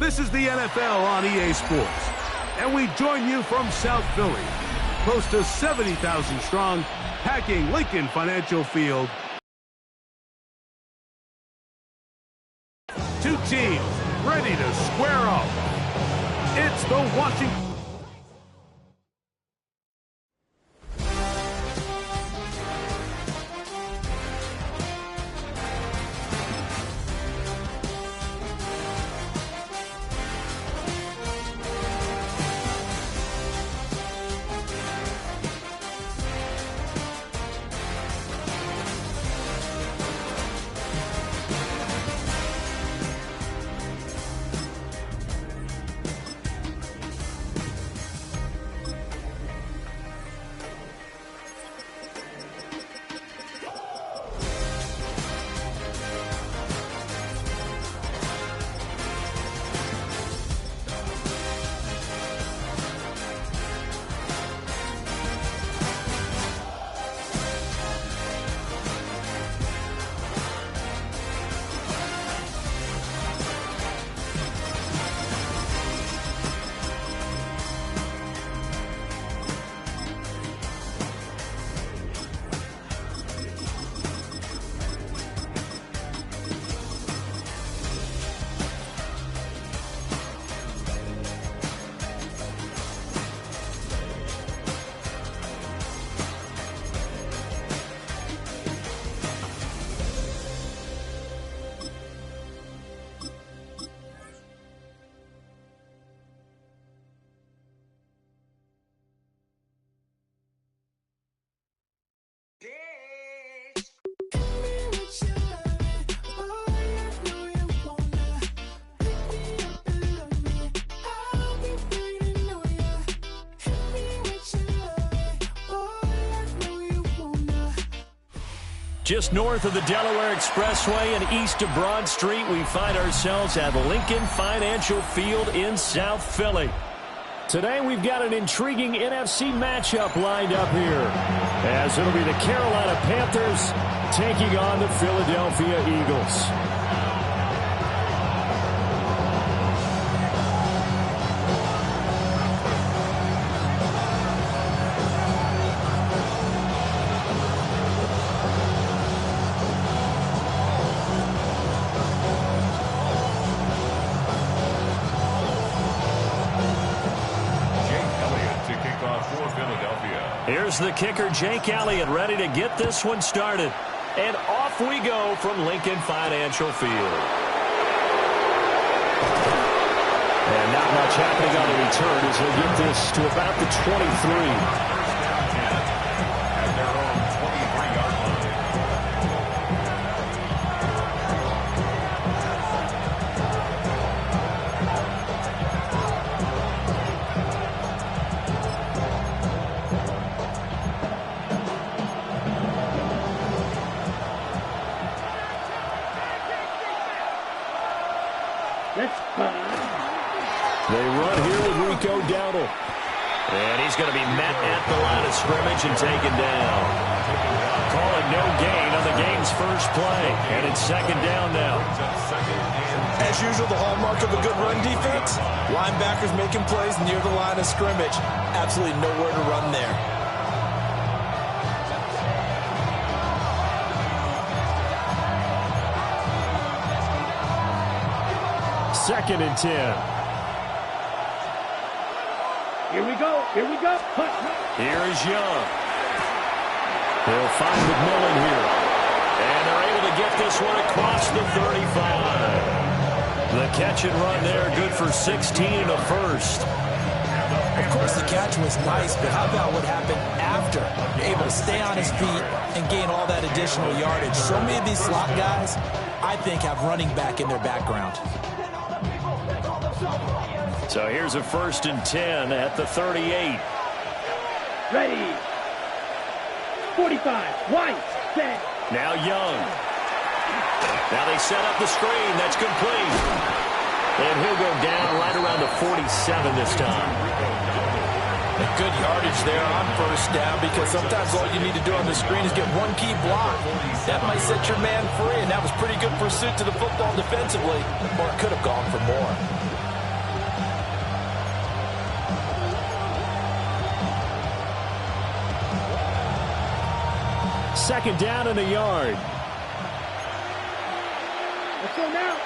This is the NFL on EA Sports, and we join you from South Philly, close to 70,000 strong, packing Lincoln Financial Field. Two teams ready to square off. It's the Washington... Just north of the Delaware Expressway and east of Broad Street, we find ourselves at Lincoln Financial Field in South Philly. Today we've got an intriguing NFC matchup lined up here, as it'll be the Carolina Panthers taking on the Philadelphia Eagles. Here's the kicker, Jake Elliott, ready to get this one started. And off we go from Lincoln Financial Field. And not much happening on the return as he'll get this to about the 23. They run here with Rico Dowdle. And he's going to be met at the line of scrimmage and taken down. Call it no gain on the game's first play. And it's second down now. As usual, the hallmark of a good run defense, linebackers making plays near the line of scrimmage. Absolutely nowhere to run there. Second and 10. Here we go. Here is Young. They'll find McMillan here. And they're able to get this one across the 35. The catch and run there, good for 16 and a first. Of course, the catch was nice, but how about what happened after? You're able to stay on his feet and gain all that additional yardage. So many of these slot guys, I think, have running back in their background. So here's a first and 10 at the 38. Ready. 45. White. Set. Now Young. Now they set up the screen. That's complete. And he'll go down right around the 47 this time. A good yardage there on first down, because sometimes all you need to do on the screen is get one key block. That might set your man free, and that was pretty good pursuit to the football defensively, or it could have gone for more. second down and a yard. Let's go now.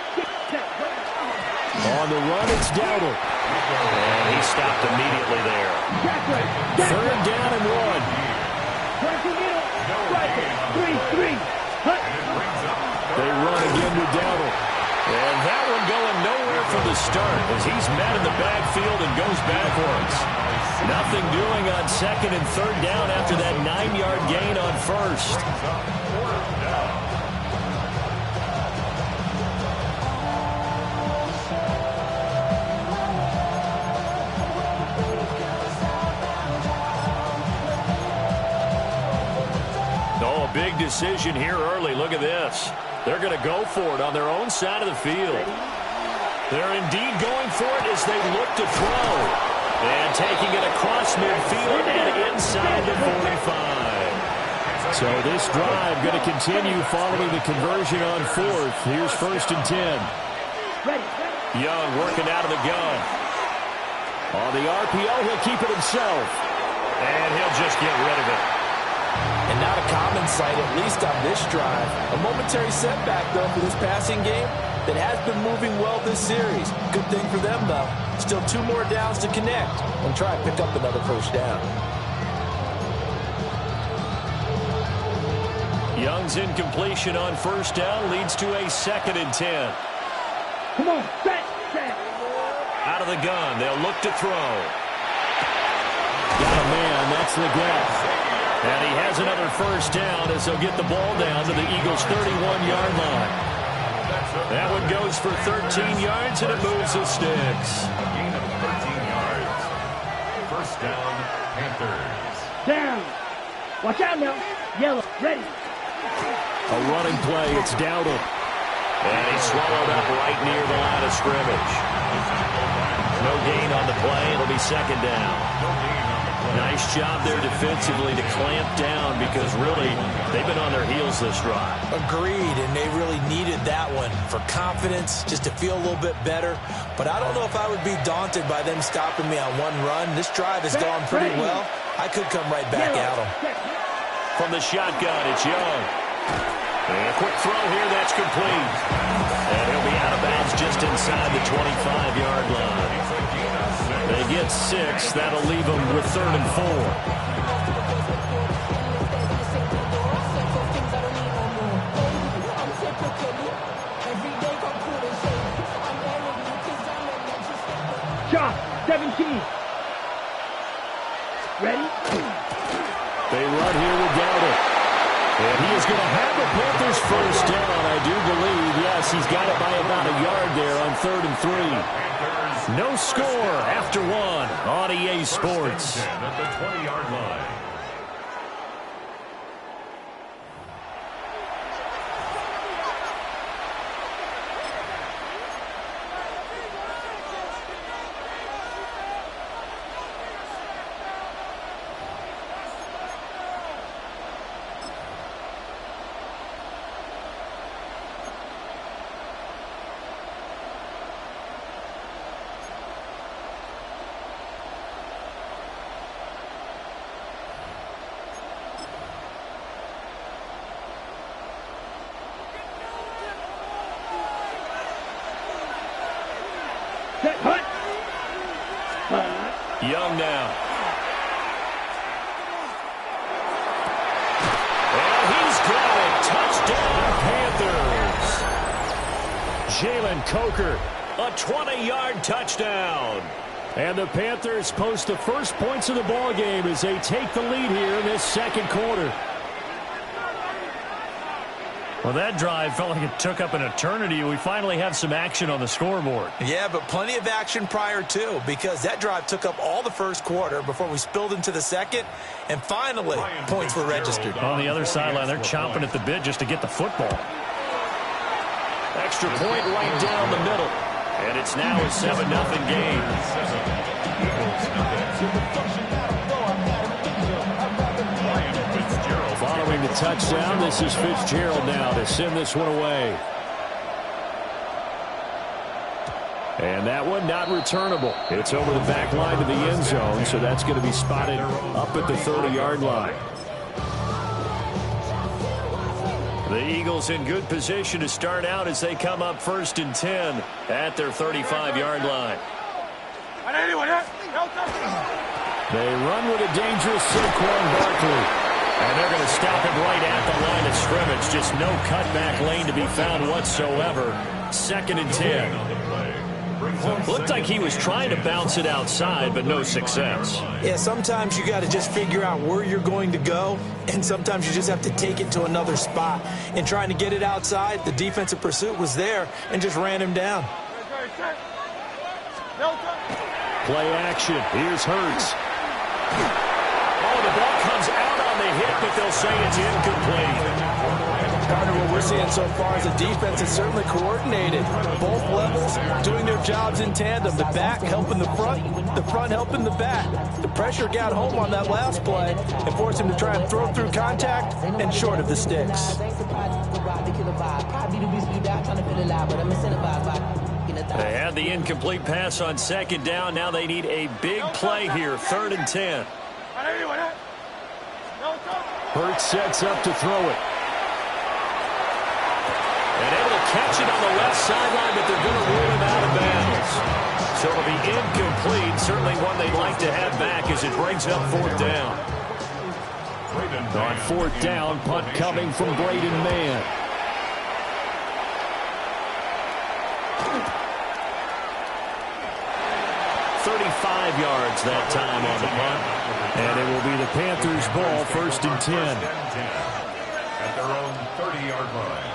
On the run, it's Dowdle. And he stopped immediately there. Third down and 1. They run again with Dowdle. And that one going nowhere from the start as he's met in the backfield and goes backwards. Nothing doing on second and third down after that 9-yard gain on first. Oh, a big decision here early. Look at this. They're going to go for it on their own side of the field. They're indeed going for it as they look to throw. And taking it across midfield and inside the 45. So this drive going to continue following the conversion on fourth. Here's first and 10. Young working out of the gun. On the RPO, he'll keep it himself. And he'll just get rid of it. And not a common sight, at least on this drive. A momentary setback, though, for this passing game that has been moving well this series. Good thing for them, though. Still 2 more downs to connect and try and pick up another first down. Young's incompletion on first down leads to a second and 10. Come on, set. Out of the gun, they'll look to throw. Got a man, that's Legette. And he has another first down as they'll get the ball down to the Eagles' 31-yard line. That one goes for 13 yards, and it moves the sticks. A gain of 13 yards. First down, Panthers. Down. Watch out now. Yellow, ready. A running play, it's Dowdle. And he's swallowed up right near the line of scrimmage. No gain on the play. It'll be second down. Nice job there defensively to clamp down because really they've been on their heels this drive. Agreed, and they really needed that one for confidence, just to feel a little bit better. But I don't know if I would be daunted by them stopping me on one run. This drive has gone pretty well. I could come right back at them. From the shotgun, it's Young. And a quick throw here, that's complete. And he'll be out of bounds just inside the 25-yard line. They get 6. That'll leave them with 3rd and 4. Shot, 17. Ready? They run here with Dowdle. And he is going to have the Panthers first down, I do believe. Yes, he's got it by about a yard there on 3rd and 3. No score after 1 on EA Sports. At the 20-yard line. Young now. And he's got it. Touchdown, Panthers. Jalen Coker, a 20-yard touchdown. And the Panthers post the first points of the ball game as they take the lead here in this second quarter. Well, that drive felt like it took up an eternity. We finally have some action on the scoreboard. Yeah, but plenty of action prior to, because that drive took up all the first quarter before we spilled into the second, and finally, points were registered. On the other sideline, they're chomping at the bit just to get the football. Extra point right down the middle. And it's now a 7-0 game. Following the touchdown, this is Fitzgerald now to send this one away. And that one not returnable. It's over the back line to the end zone, so that's going to be spotted up at the 30-yard line. The Eagles in good position to start out as they come up 1st and 10 at their 35-yard line. They run with a dangerous Saquon Barkley. And they're going to stop him right at the line of scrimmage. Just no cutback lane to be found whatsoever. 2nd and 10. Looked like he was trying to bounce it outside, but no success. Yeah, sometimes you got to just figure out where you're going to go, and sometimes you just have to take it to another spot. And trying to get it outside, the defensive pursuit was there and just ran him down. Play action. Here's Hurts. Oh, the ball comes out on the hit, but they'll say it's incomplete. Partner, what we're seeing so far is the defense is certainly coordinated. Both levels doing their jobs in tandem. The back helping the front helping the back. The pressure got home on that last play and forced him to try and throw through contact and short of the sticks. They had the incomplete pass on 2nd down. Now they need a big play here, 3rd and 10. Hurts sets up to throw it. And able to catch it on the left sideline, but they're going to rule him out of bounds. So it'll be incomplete. Certainly one they'd like to have back as it brings up 4th down. On 4th down, punt coming from Braden Mann. Yards that time on the punt. And it will be the Panthers' ball, 1st and 10. At their own 30-yard line.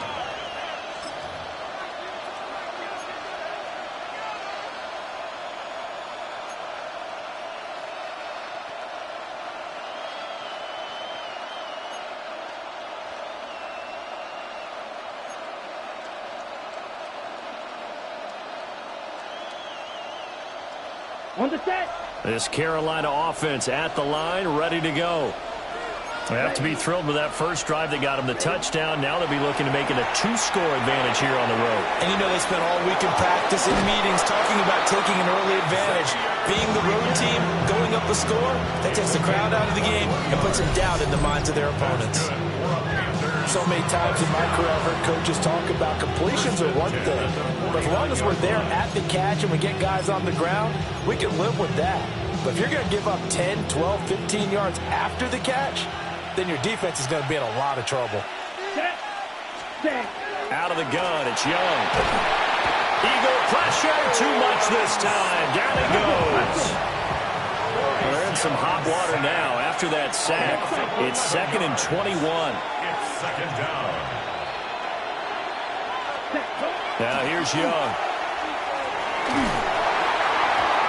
On the set. This Carolina offense at the line, ready to go. They have to be thrilled with that first drive that got them the touchdown. Now they'll be looking to make it a 2-score advantage here on the road. And you know they spent all week in practice, in meetings, talking about taking an early advantage. Being the road team, going up a score, that takes the crowd out of the game and puts some doubt in the minds of their opponents. So many times in my career I've heard coaches talk about completions are one thing. But as long as we're there at the catch and we get guys on the ground, we can live with that. But if you're going to give up 10, 12, 15 yards after the catch, then your defense is going to be in a lot of trouble. Out of the gun, it's Young. Eagle pressure, too much this time. Down he goes. They're in some hot water now after that sack. It's 2nd and 21. It's 2nd down. Now here's Young.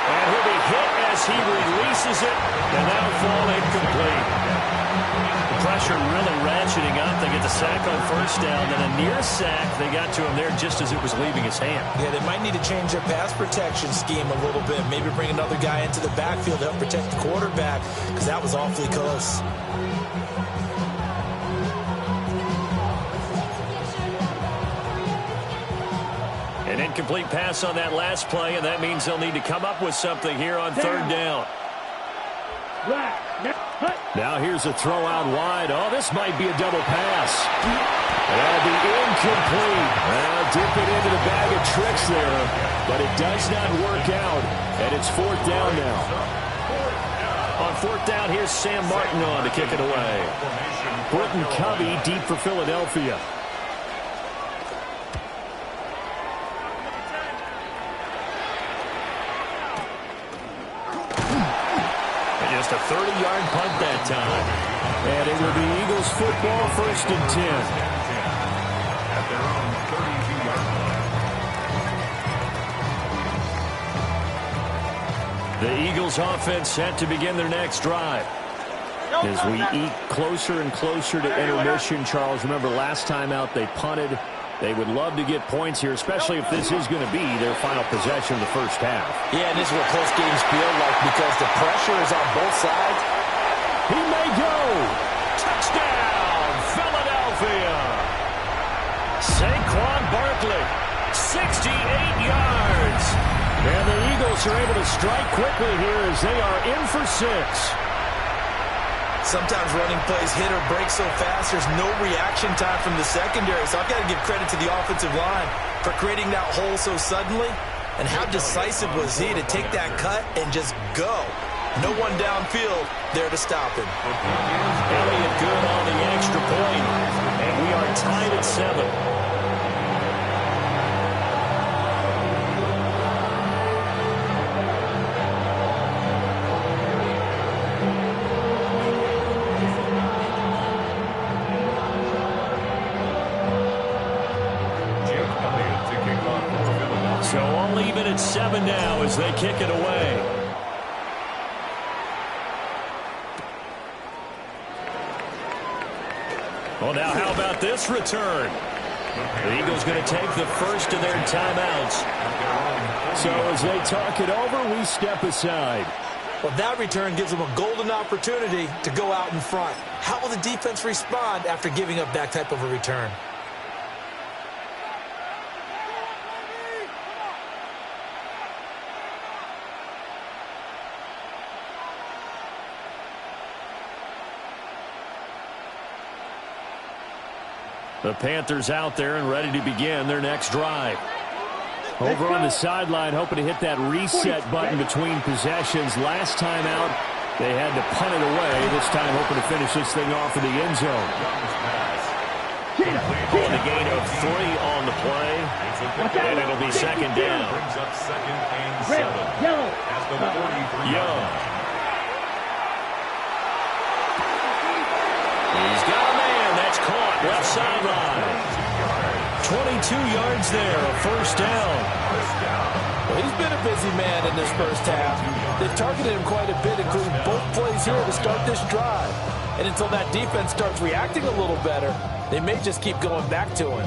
And he'll be hit as he releases it, and that'll fall incomplete. The pressure really ratcheting up. They get the sack on 1st down, then a near sack. They got to him there just as it was leaving his hand. Yeah, they might need to change their pass protection scheme a little bit. Maybe bring another guy into the backfield to help protect the quarterback, because that was awfully close. An incomplete pass on that last play, and that means they'll need to come up with something here on 3rd down. Now here's a throw out wide. Oh, this might be a double pass. That'll be incomplete. Well, dip it into the bag of tricks there, but it does not work out, and it's 4th down now. On 4th down, here's Sam Martin on to kick it away. Britton Covey deep for Philadelphia. Just a 30-yard punt that time. And it will be Eagles football, 1st and 10. At their own 32-yard line. The Eagles offense set to begin their next drive. As we eat closer and closer to intermission, Charles, remember last time out they punted. They would love to get points here, especially if this is going to be their final possession of the first half. Yeah, and this is what close games feel like because the pressure is on both sides. He may go. Touchdown, Philadelphia. Saquon Barkley, 68 yards. And the Eagles are able to strike quickly here as they are in for 6. Sometimes running plays hit or break so fast, there's no reaction time from the secondary. So I've got to give credit to the offensive line for creating that hole so suddenly. And how decisive was he to take that cut and just go? No one downfield there to stop him. Elliott good on the extra point. And we are tied at 7. So all even at 7 now as they kick it away. Well, now how about this return? The Eagles going to take the first of their timeouts. So as they talk it over, we step aside. Well, that return gives them a golden opportunity to go out in front. How will the defense respond after giving up that type of a return? The Panthers out there and ready to begin their next drive. Over on the sideline, hoping to hit that reset button between possessions. Last time out, they had to punt it away. This time, hoping to finish this thing off in the end zone. On the gain of 3 on the play, and it'll be second down. Brings up 2nd and 7. At the 43. Young. He's got a man. That's caught. Left sideline. 22 yards there. A first down. Well, he's been a busy man in this first half. They've targeted him quite a bit, including both plays here to start this drive. And until that defense starts reacting a little better, they may just keep going back to him.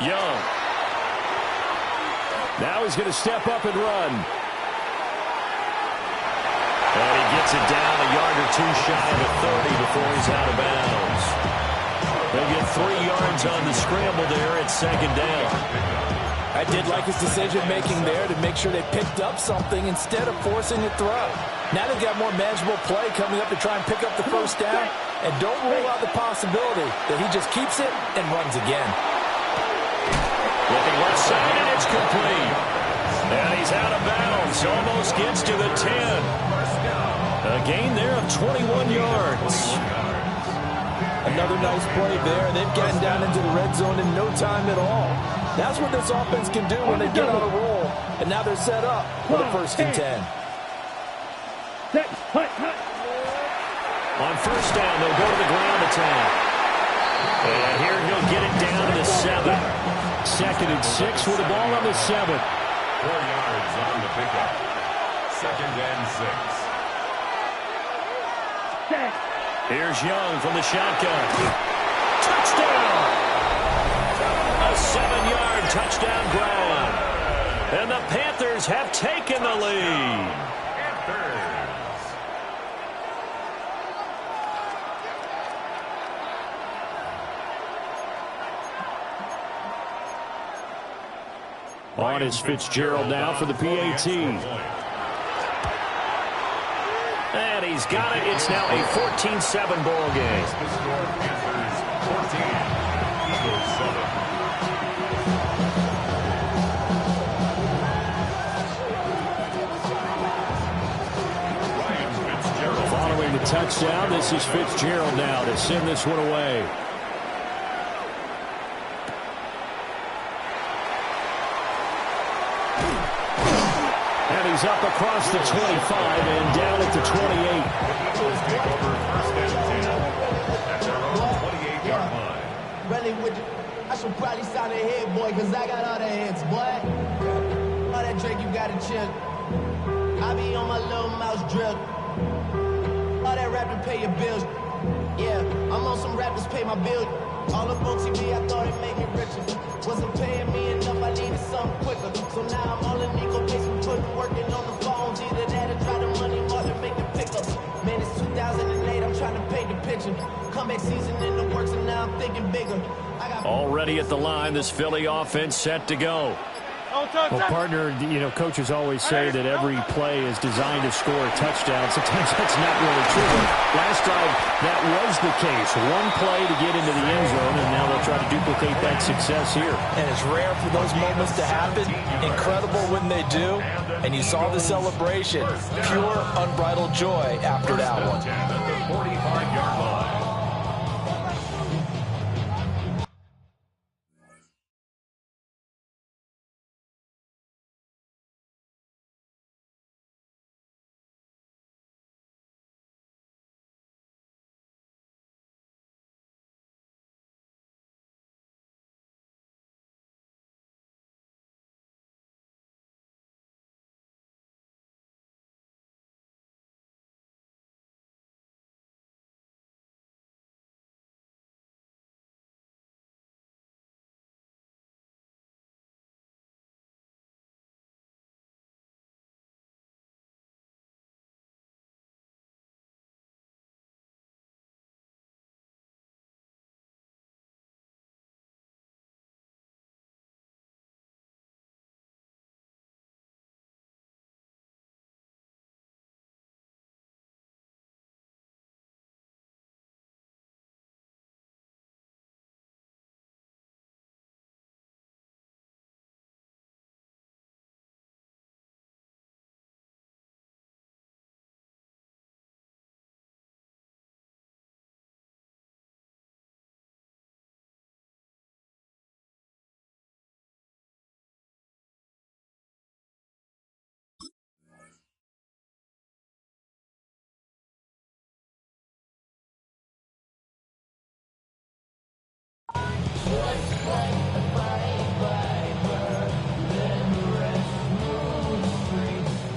Young. Now he's going to step up and run. And he gets it down a yard or 2 shy of the 30 before he's out of bounds. They'll get 3 yards on the scramble there at second down. I did like his decision-making there to make sure they picked up something instead of forcing a throw. Now they've got more manageable play coming up to try and pick up the first down. And don't rule out the possibility that he just keeps it and runs again. Looking left side, and it's complete. And he's out of bounds. Almost gets to the 10. A gain there of 21 yards. Another nice play there. They've gotten down into the red zone in no time at all. That's what this offense can do when they get on a roll. And now they're set up for the 1st and 10. On first down, they'll go to the ground attack. And here he'll get it down to the 7. 2nd and 6 with the ball on the 7. 4 yards on the pickup. 2nd and 6. Here's Young from the shotgun. Touchdown! A 7-yard touchdown grab. And the Panthers have taken the lead. On is Fitzgerald now for the PAT. And he's got it. It's now a 14-7 ball game. Panthers 14, Eagles 7. Following the touchdown, this is Fitzgerald now to send this one away. And he's up across the 25 and down at the 28. Eagles take over 1st and 10 at their own 28-yard line. Really with you. I should probably sign a head, boy, because I got all the heads, boy. All that Drake, you got to chill. I be on my little mouse drill. All that rap to pay your bills. Yeah, I'm on some rappers pay my bill. All up on TV, I thought it'd make it richer. Wasn't paying me enough, I needed something quicker. So now I'm all in Nico basement, working on the phones. Either that or try the money more than make the pickups. Man, it's 2008, I'm trying to paint the picture. Comeback season in the works, and now I'm thinking bigger. I got Already at the line, this Philly offense set to go. Well, partner, coaches always say that every play is designed to score a touchdown. Sometimes that's not really true. But last drive, that was the case. One play to get into the end zone, and now they'll try to duplicate that success here. And it's rare for those moments to happen. Incredible when they do. And you saw the celebration. Pure, unbridled joy after that one. 45-yard line.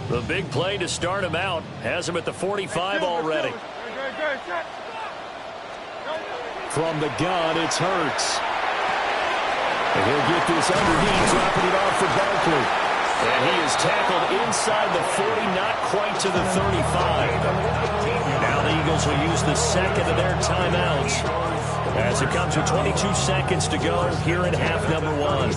The big play to start him out has him at the 45 already. From the gun, it's Hurts. And he'll get this underneath, dropping it off for Barkley. And he is tackled inside the 40, not quite to the 35. Now the Eagles will use the second of their timeouts as it comes with 22 seconds to go here in half number one.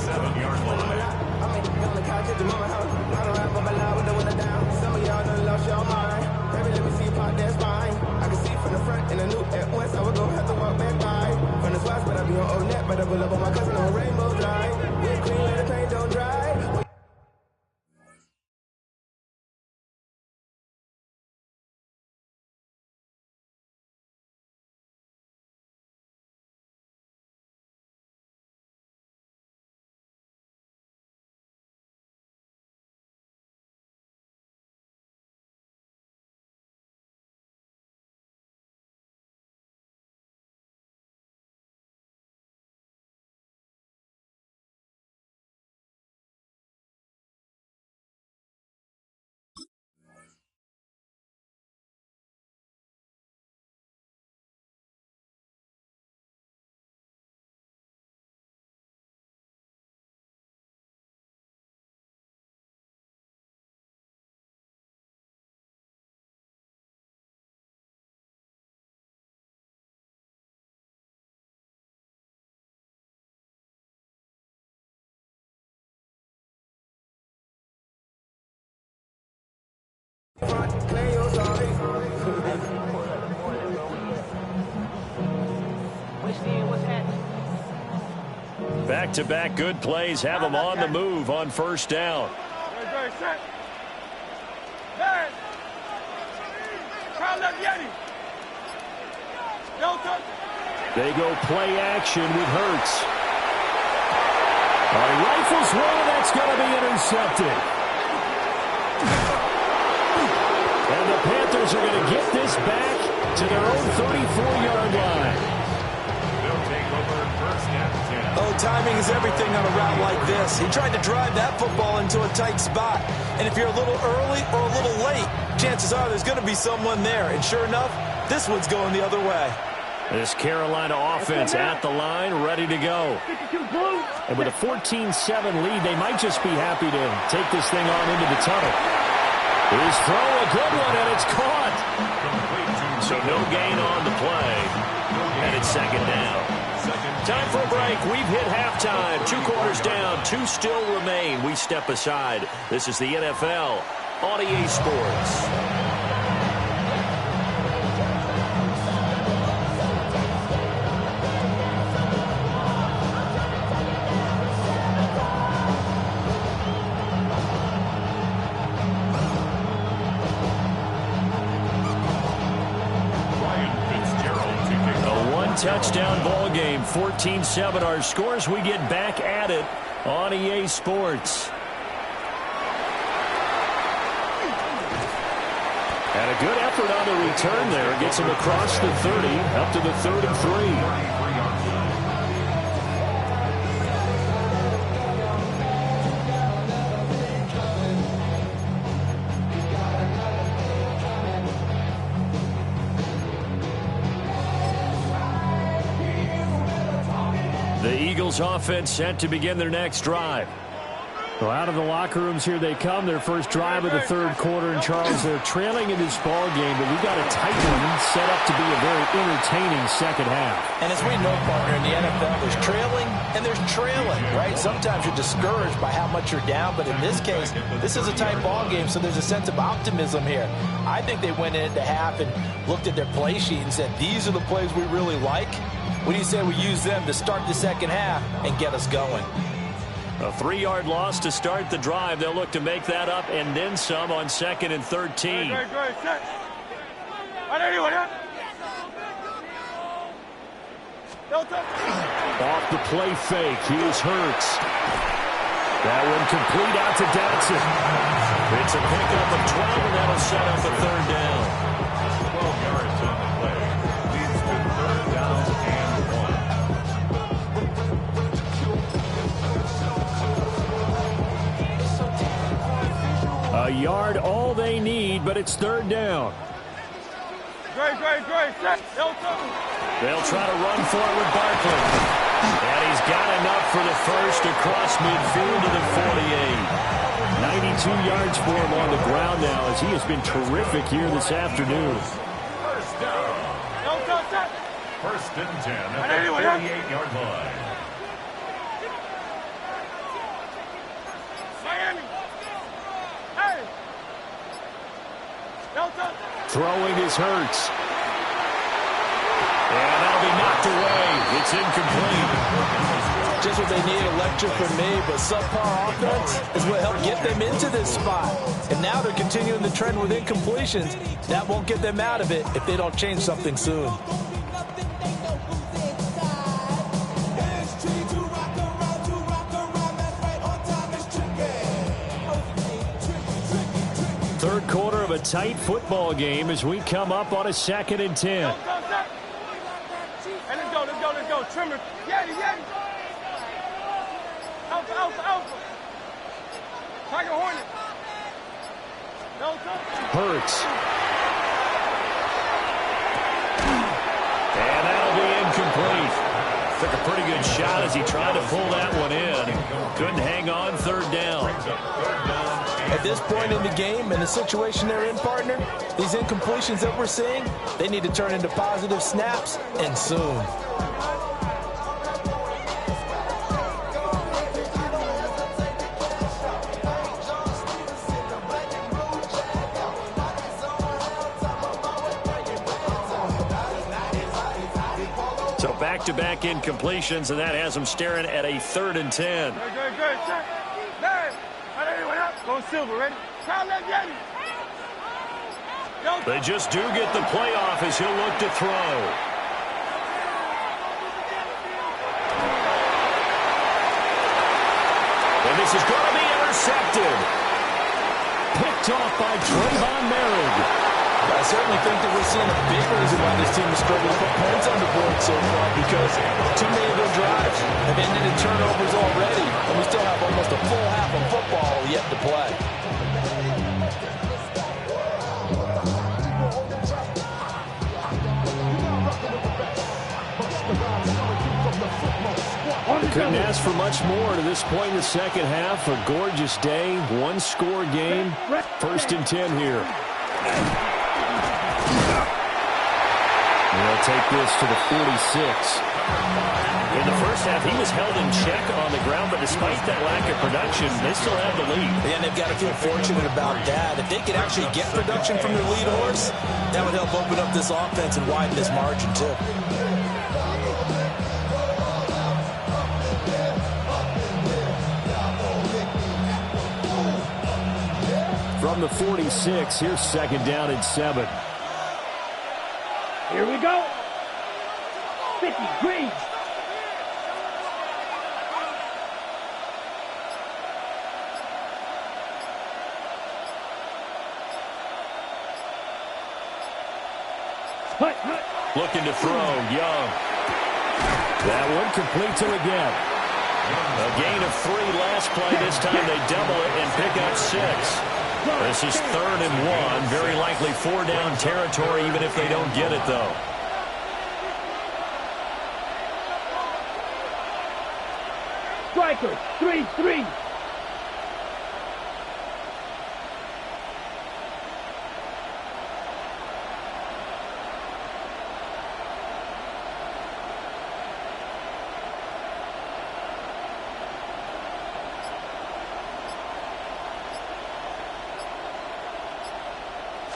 Back-to-back good plays have them on the move on first down. They go play action with Hurts. Rifles one, that's going to be intercepted. And the Panthers are going to get this back to their own 34-yard line. They'll take over first and 10. Oh, timing is everything on a route like this. He tried to drive that football into a tight spot. And if you're a little early or a little late, chances are there's going to be someone there. And sure enough, this one's going the other way. This Carolina offense at the line, ready to go. And with a 14-7 lead, they might just be happy to take this thing on into the tunnel. His throw, a good one, and it's caught. So no gain on the play. And it's second down. Second Time for a break. We've hit halftime. 2 quarters down. 2 still remain. We step aside. This is the NFL on EA Sports. Touchdown ball game, 14-7 our scores. We get back at it on EA Sports. And a good effort on the return there. Gets him across the 30, up to the 33. The Eagles offense set to begin their next drive. Well, out of the locker rooms here they come. Their first drive of the third quarter. And, Charles, they're trailing in this ball game, but we've got a tight one set up to be a very entertaining second half. And as we know, partner, in the NFL, there's trailing and there's trailing, right? Sometimes you're discouraged by how much you're down, but in this case, this is a tight ball game, so there's a sense of optimism here. I think they went into half and looked at their play sheet and said, these are the plays we really like. What do you say we use them to start the second half and get us going? A 3-yard loss to start the drive. They'll look to make that up and then some on 2nd and 13. Off the play fake. Here's Hurts. That one complete out to Dotson. It's a pickup of 12, and that'll set up a 3rd down. 12 yards on the play. Leads to 3rd down and 1. A yard all they need, but it's 3rd down. They'll try to run for it with Barkley. And he's got enough for the first across midfield to the 48. 92 yards for him on the ground now as he has been terrific here this afternoon. First down. First and 10 at the 38-yard line. Throwing is Hurts. And that'll be knocked away. It's incomplete. Just what they need, a lecture from me, but subpar offense is what helped get them into this spot. And now they're continuing the trend with incompletions. That won't get them out of it if they don't change something soon. Third quarter of a tight football game as we come up on a 2nd and 10. Let's go. Trimmer. Yeti. Alpha. Tiger Hornet. Hurts. And that'll be incomplete. Took a pretty good shot as he tried to pull that one in. Couldn't hang on. 3rd down. At this point in the game and the situation they're in, partner, these incompletions that we're seeing, they need to turn into positive snaps, and soon. So back-to-back incompletions, and that has them staring at a 3rd and 10. Good. Go Silver, ready? They just do get the playoff as he'll look to throw. And this is going to be intercepted. Picked off by Trayvon Merritt. I certainly think that we're seeing a big reason why this team is struggling to put points on the board so far, because too many of their drives have ended in turnovers already, and we still have almost a full half of football yet to play. Couldn't ask for much more to this point in the second half. A gorgeous day, one-score game. 1st and 10 here. They'll take this to the 46. In the first half, he was held in check on the ground, but despite that lack of production, they still have the lead. And they've got to feel fortunate about that. If they could actually get production from their lead horse, that would help open up this offense and widen this margin, too. From the 46, here's second down and 7. Here we go. 50 green. Looking to throw, Young. That one completes him again. A gain of 3 last play. This time they double it and pick up 6. This is 3rd and 1. Very likely 4-down territory, even if they don't get it, though. Striker, 3-3.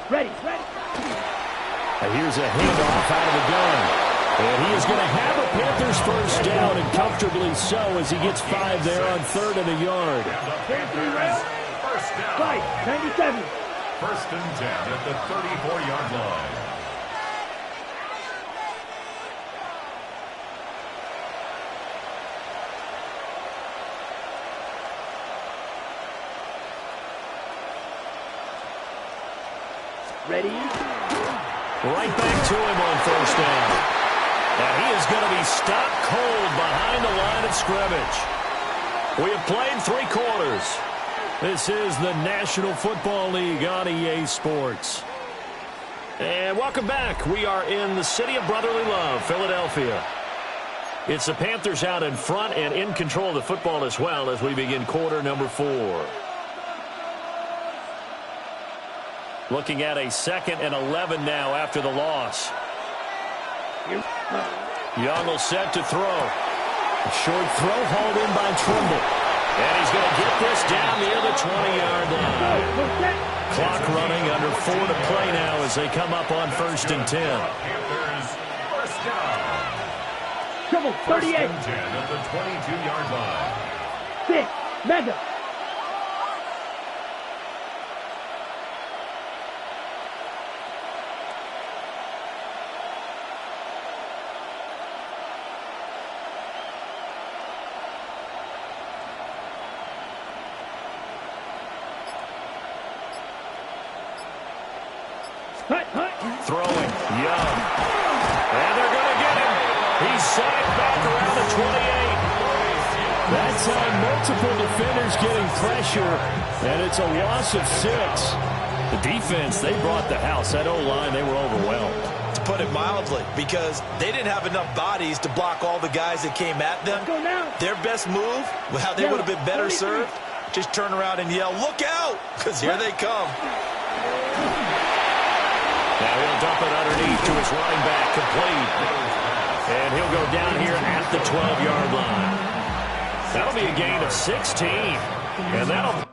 Ready. And here's a handoff out of the gun. And he is going to have a Panthers first down, and comfortably so, as he gets 5 there on 3rd and a yard. First down. 97. First and 10 at the 34-yard line. Ready. Right back to him on first down. And he is going to be stopped cold behind the line of scrimmage. We have played 3 quarters. This is the National Football League on EA Sports. And welcome back. We are in the city of brotherly love, Philadelphia. It's the Panthers out in front and in control of the football as well as we begin quarter number 4. Looking at a 2nd and 11 now after the loss. Young will set to throw. A short throw hauled in by Trimble. And he's going to get this down near the 20-yard line. Clock running, under 4 to play now as they come up on 1st and 10. Panthers first down. Trouble, 38. First and 10 at the 22-yard line. 6. Mega. Throwing, Young. And they're going to get him. He's sacked back around the 28. That's multiple defenders getting pressure, and it's a loss of 6. The defense, they brought the house. That O-line, they were overwhelmed. To put it mildly, because they didn't have enough bodies to block all the guys that came at them. Go now. Their best move, how they would have been better served, just turn around and yell, "Look out!" Because here they come. Now he'll dump it underneath to his running back, complete. And he'll go down here at the 12-yard line. That'll be a gain of 16. And that'll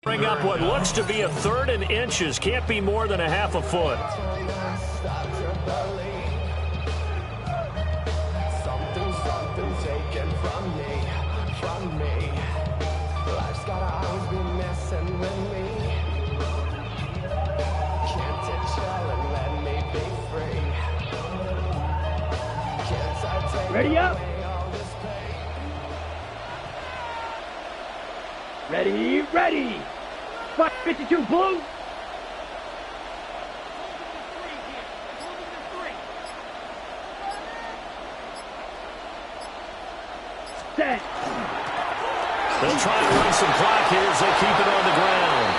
Bring up what looks to be a 3rd and inches. Can't be more than a half a foot. Something taken from me. Life's gotta always be messing with me. Can't it chill and let me be free? Can't I take Ready up. away all this pain? Ready. 52 blue. Set. They'll try and run some clock here as they keep it on the ground.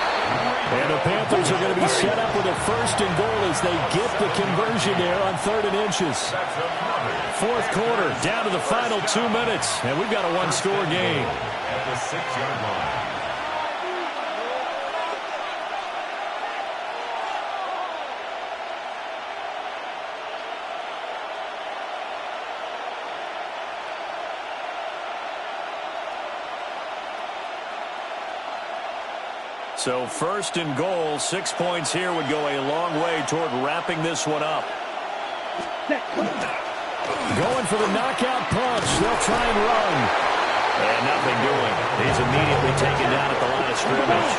And the Panthers are going to be set up with a 1st and goal as they get the conversion there on 3rd and inches. 4th quarter, down to the final 2 minutes, and we've got a 1-score game. At the 6-yard line. So 1st and goal, 6 points here would go a long way toward wrapping this one up. Going for the knockout punch. They'll try and run. And nothing doing. He's immediately taken down at the line of scrimmage.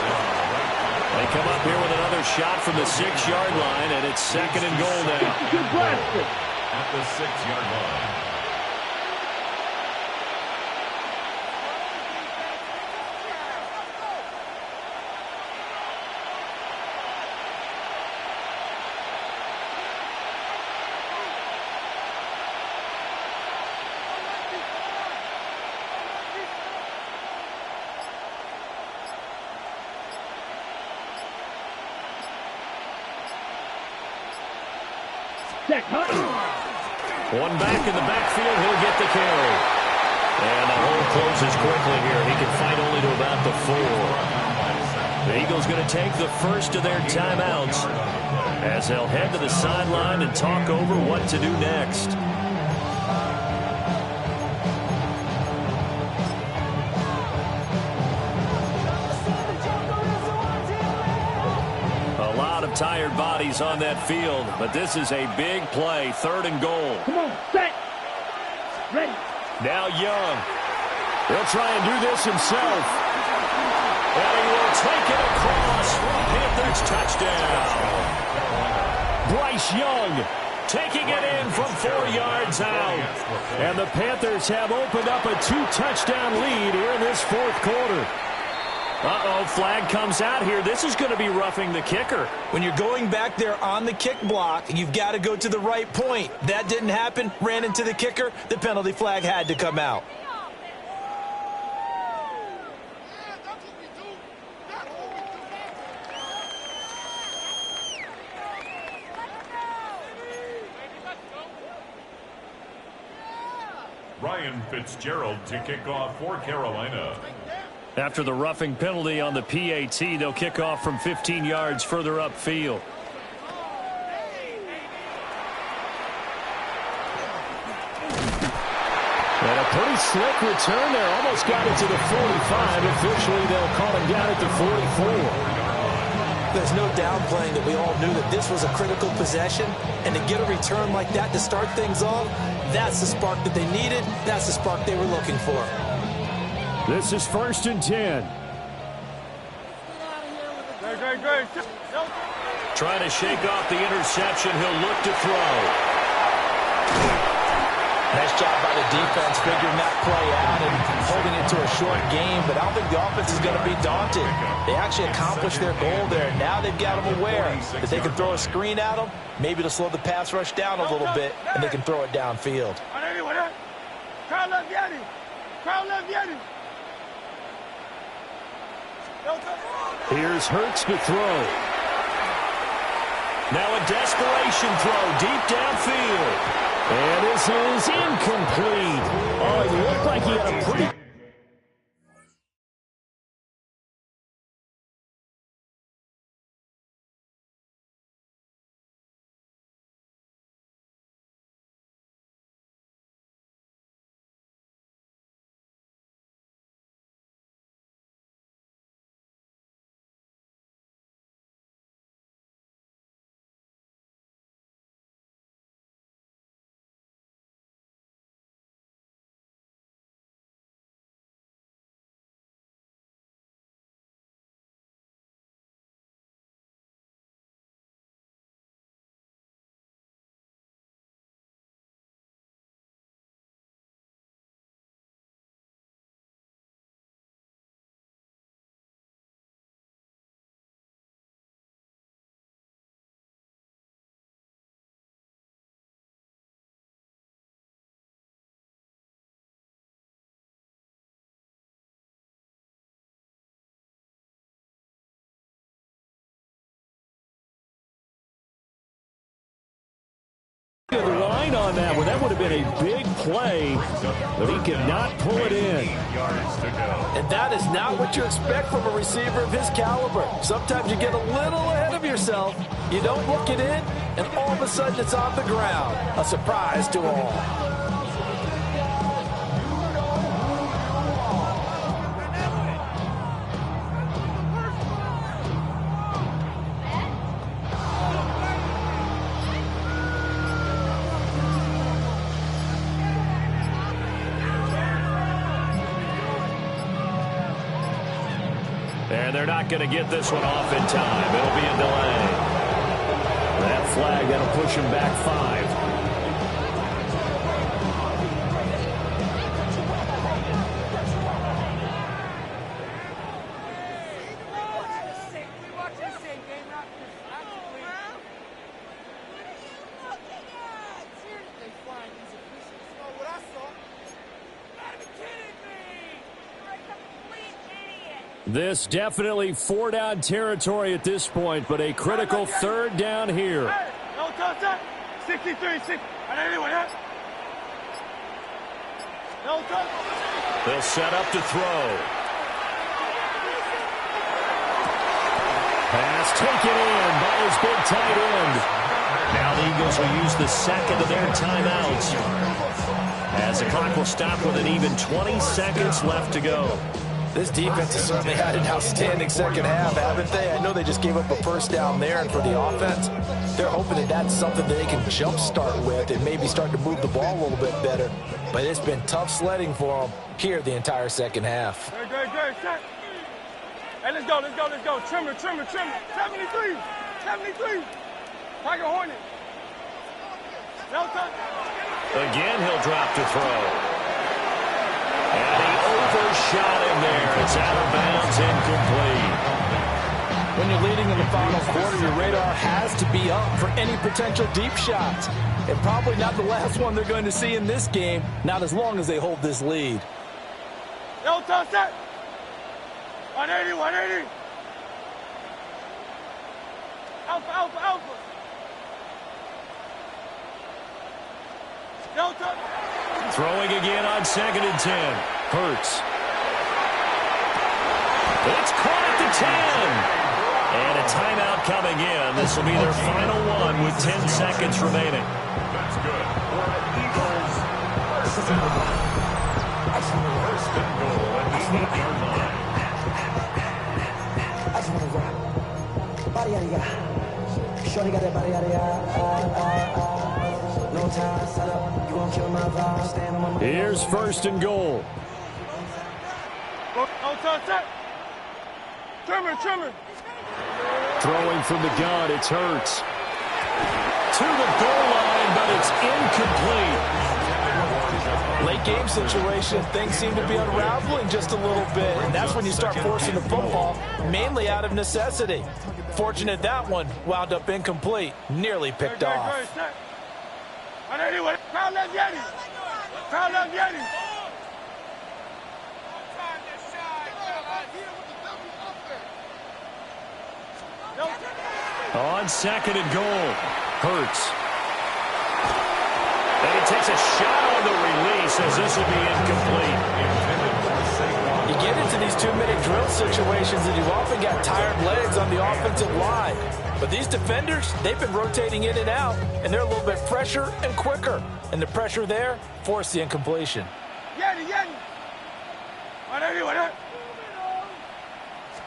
They come up here with another shot from the 6-yard line, and it's 2nd and goal now. At the 6-yard line. One back in the backfield, he'll get the carry. And the hole closes quickly here. He can fight only to about the 4. The Eagles going to take the first of their timeouts as they'll head to the sideline and talk over what to do next. Tired bodies on that field, but this is a big play. 3rd and goal. Come on, set. Ready. Now Young. He'll try and do this himself. And he will take it across. Panthers touchdown. Bryce Young taking it in from 4 yards out. And the Panthers have opened up a 2-touchdown lead here in this 4th quarter. Uh-oh, flag comes out here. This is going to be roughing the kicker. When you're going back there on the kick block, you've got to go to the right point. That didn't happen. Ran into the kicker. The penalty flag had to come out. Ryan Fitzgerald to kick off for Carolina. After the roughing penalty on the PAT, they'll kick off from 15 yards further upfield. And a pretty slick return there. Almost got it to the 45. Officially, they'll call him down at the 44. There's no downplaying that we all knew that this was a critical possession. And to get a return like that to start things off, that's the spark that they needed. That's the spark they were looking for. This is 1st and 10. Trying to shake off the interception. He'll look to throw. Nice job by the defense figuring that play out and holding it to a short game. But I don't think the offense is going to be daunted. They actually accomplished their goal there. Now they've got them aware that they can throw a screen at them, maybe to slow the pass rush down a little bit, and they can throw it downfield. Here's Hurts to throw. Now a desperation throw deep downfield. And this is incomplete. Oh, it looked like he had a pretty on that one. That would have been a big play, but he could not pull it in. And that is not what you expect from a receiver of his caliber. Sometimes you get a little ahead of yourself. You don't look it in, and all of a sudden it's on the ground. A surprise to all. And they're not going to get this one off in time. It'll be a delay. That flag, that'll push him back 5. This definitely 4-down territory at this point, but a critical 3rd down here. Hey, no touch, 63, 6. No touch. They'll set up to throw. Pass taken in by his big tight end. Now the Eagles will use the second of their timeouts, as the clock will stop with an even 20 seconds left to go. This defense has certainly had an outstanding second half, haven't they? I know they just gave up a first down there, and for the offense, they're hoping that that's something that they can jumpstart with and maybe start to move the ball a little bit better. But it's been tough sledding for them here the entire second half. Great, set. Hey, let's go. Trimmer. 73. Tiger Hornet. No touch. Again, he'll drop to throw. And he overshot him there. It's out of bounds, incomplete. When you're leading in the final quarter, your radar has to be up for any potential deep shots. And probably not the last one they're going to see in this game, not as long as they hold this lead. No touch that. 180. Alpha. No touch. Throwing again on 2nd and 10. Hurts. It's caught at the 10. And a timeout coming in. This will be their final one with 10 seconds remaining. That's good. For the Eagles, first and goal at the 8-yard line. Here's 1st and goal. Trimmer. Throwing from the gun, it's Hurts. To the goal line, but it's incomplete. Late game situation, things seem to be unraveling just a little bit, and that's when you start forcing the football, mainly out of necessity. Fortunate that one wound up incomplete, nearly picked off. Crowd left Yeti. On 2nd and goal, Hurts. And he takes a shot on the release as this will be incomplete. You get into these 2-minute drill situations and you've often got tired legs on the offensive line. But these defenders, they've been rotating in and out, and they're a little bit fresher and quicker. And the pressure there forced the incompletion. Yeti.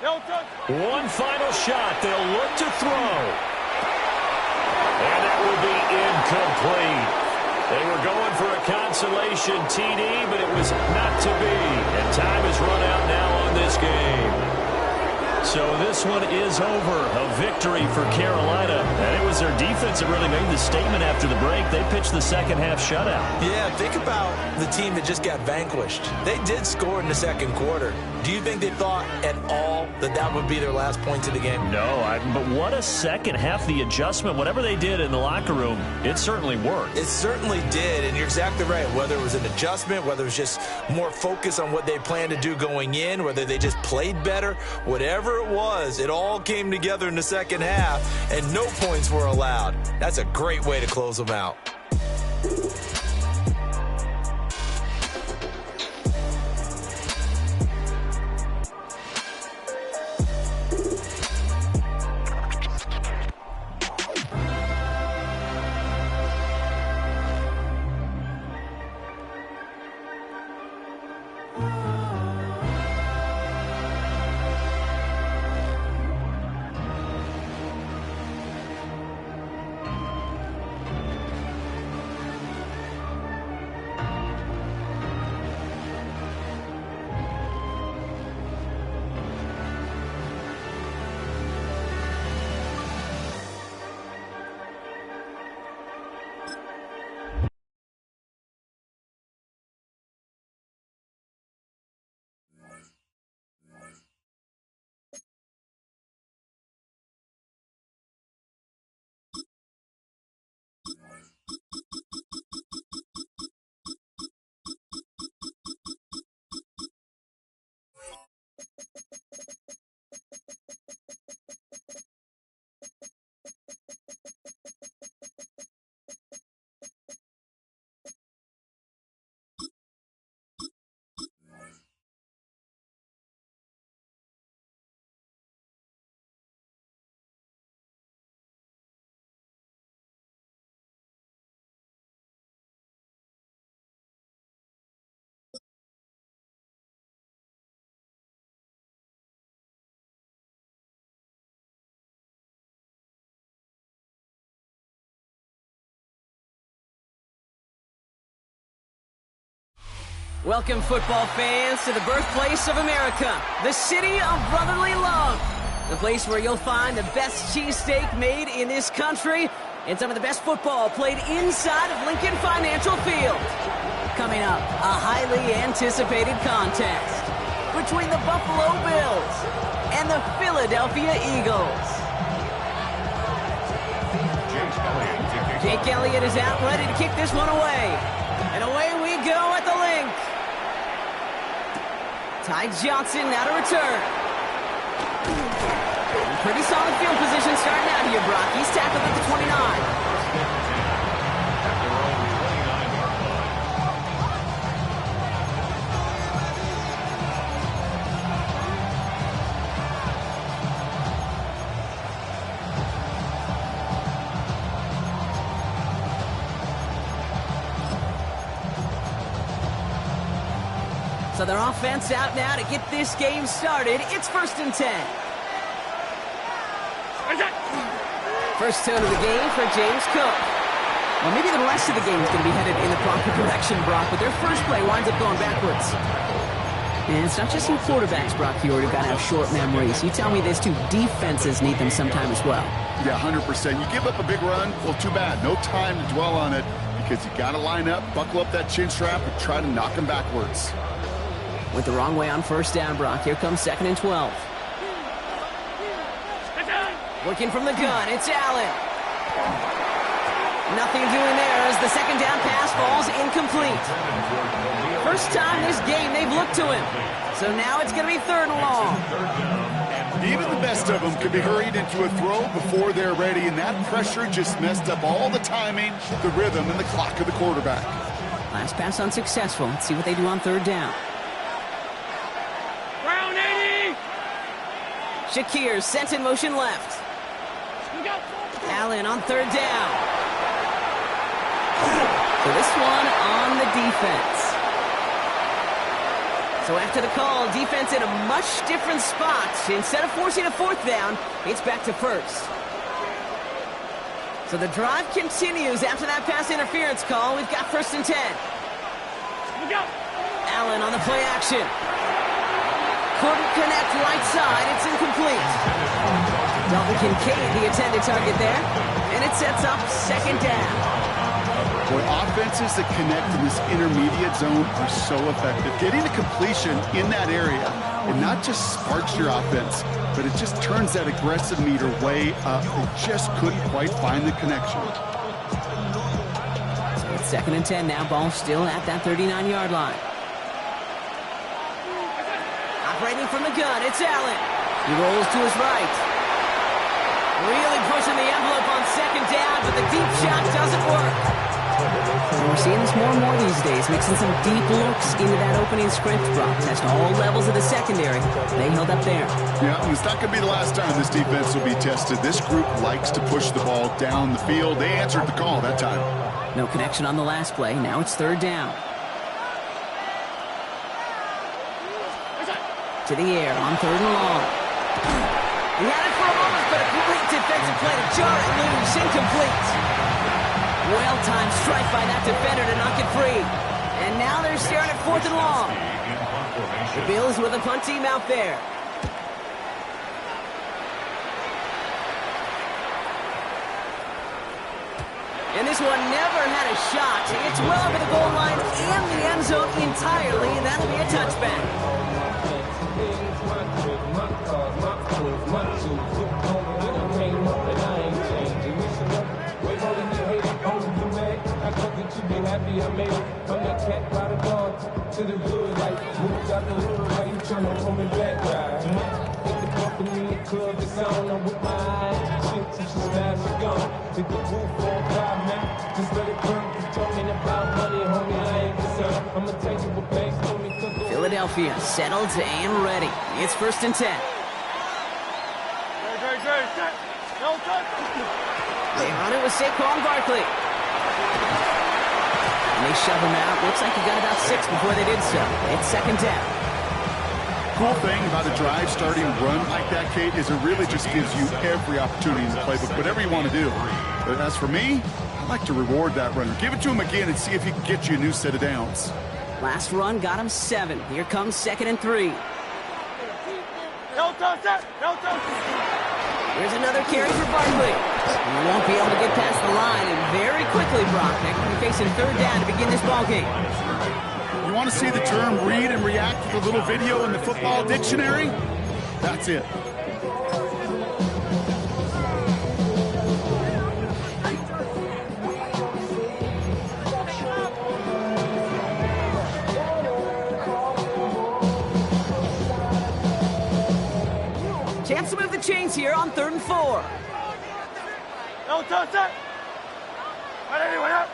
One final shot. They'll look to throw. And that will be incomplete. They were going for a consolation TD, but it was not to be. And time is run out now on this game. So this one is over. A victory for Carolina. And it was their defense that really made the statement after the break. They pitched the second half shutout. Yeah, think about the team that just got vanquished. They did score in the second quarter. Do you think they thought at all that that would be their last points of the game? No, but what a second half. The adjustment, whatever they did in the locker room, it certainly worked. It certainly did, and you're exactly right. Whether it was an adjustment, whether it was just more focus on what they planned to do going in, whether they just played better, whatever it was, it all came together in the second half, and no points were allowed. That's a great way to close them out. Welcome, football fans, to the birthplace of America, the city of brotherly love. The place where you'll find the best cheesesteak made in this country and some of the best football played inside of Lincoln Financial Field. Coming up, a highly anticipated contest between the Buffalo Bills and the Philadelphia Eagles. Jake Elliott is out, ready to kick this one away. And away we go at the link. Ty Johnson now to return. Pretty solid field position starting out here, Brock. He's tackled at the 29. So their offense out now to get this game started. It's 1st and 10. First tone of the game for James Cook. Well, maybe the rest of the game is going to be headed in the proper direction, Brock, but their first play winds up going backwards. And it's not just some quarterbacks, Brock, you already got to have short memories. You tell me these two defenses need them sometime as well. Yeah, 100%. You give up a big run, well, too bad. No time to dwell on it because you got to line up, buckle up that chin strap, and try to knock them backwards. Went the wrong way on first down, Brock. Here comes 2nd and 12. Looking from the gun, it's Allen. Nothing doing there as the second down pass falls incomplete. First time this game they've looked to him. So now it's going to be 3rd and long. Even the best of them can be hurried into a throw before they're ready, and that pressure just messed up all the timing, the rhythm, and the clock of the quarterback. Last pass unsuccessful. Let's see what they do on 3rd down. Round 80! Shakir sent in motion left. Allen on 3rd down. So this one on the defense. So after the call, defense in a much different spot. Instead of forcing a 4th down, it's back to 1st. So the drive continues after that pass interference call. We've got 1st and 10. Allen on the play action. Couldn't connect right side. It's incomplete. Dalton Kincaid, the intended target there. And it sets up 2nd down. Boy, offenses that connect in this intermediate zone are so effective. Getting a completion in that area, it not just sparks your offense, but it just turns that aggressive meter way up. They just couldn't quite find the connection. So it's 2nd and 10 now. Ball still at that 39-yard line. Operating from the gun, it's Allen. He rolls to his right. Really pushing the envelope on 2nd down, but the deep shot doesn't work. And we're seeing this more and more these days, mixing some deep looks into that opening script, Brock. Test all levels of the secondary. They held up there. Yeah, it's not going to be the last time this defense will be tested. This group likes to push the ball down the field. They answered the call that time. No connection on the last play. Now it's 3rd down. To the air on 3rd and long. He had it for a moment, but a complete defensive play to jar it loose. Incomplete. Well-timed strike by that defender to knock it free. And now they're staring at 4th and long. The Bills with a punt team out there. And this one never had a shot. It's well over the goal line and the end zone entirely, and that'll be a touchback. I made it from the cat by the dog to the hood, like moved out the hood, like you tryna pull me back, right? Hit the company club, it's on, I'm with my eyes. Shit, till she smash it gone. Hit the roof on fire, man. Just let it burn. You talking about money, homie, I ain't concerned. I'ma take you with banks, homie. Philadelphia settled and ready. It's 1st and 10. They run it with Saquon Barkley. And they shove him out. Looks like he got about 6 before they did so. It's 2nd down. Cool thing about a drive starting run like that, Kate, is it really just gives you every opportunity in the playbook, whatever you want to do. But as for me, I like to reward that runner. Give it to him again and see if he can get you a new set of downs. Last run got him 7. Here comes 2nd and 3. No touch that. No touch. Here's another carry for Barkley. He won't be able to get past the line, and very quickly, Brock, they're going to be facing 3rd down to begin this ballgame. You want to see the term read and react with a little video in the football dictionary? That's it. Chance to move the chains here on 3rd and 4. No touch that. Anyone up?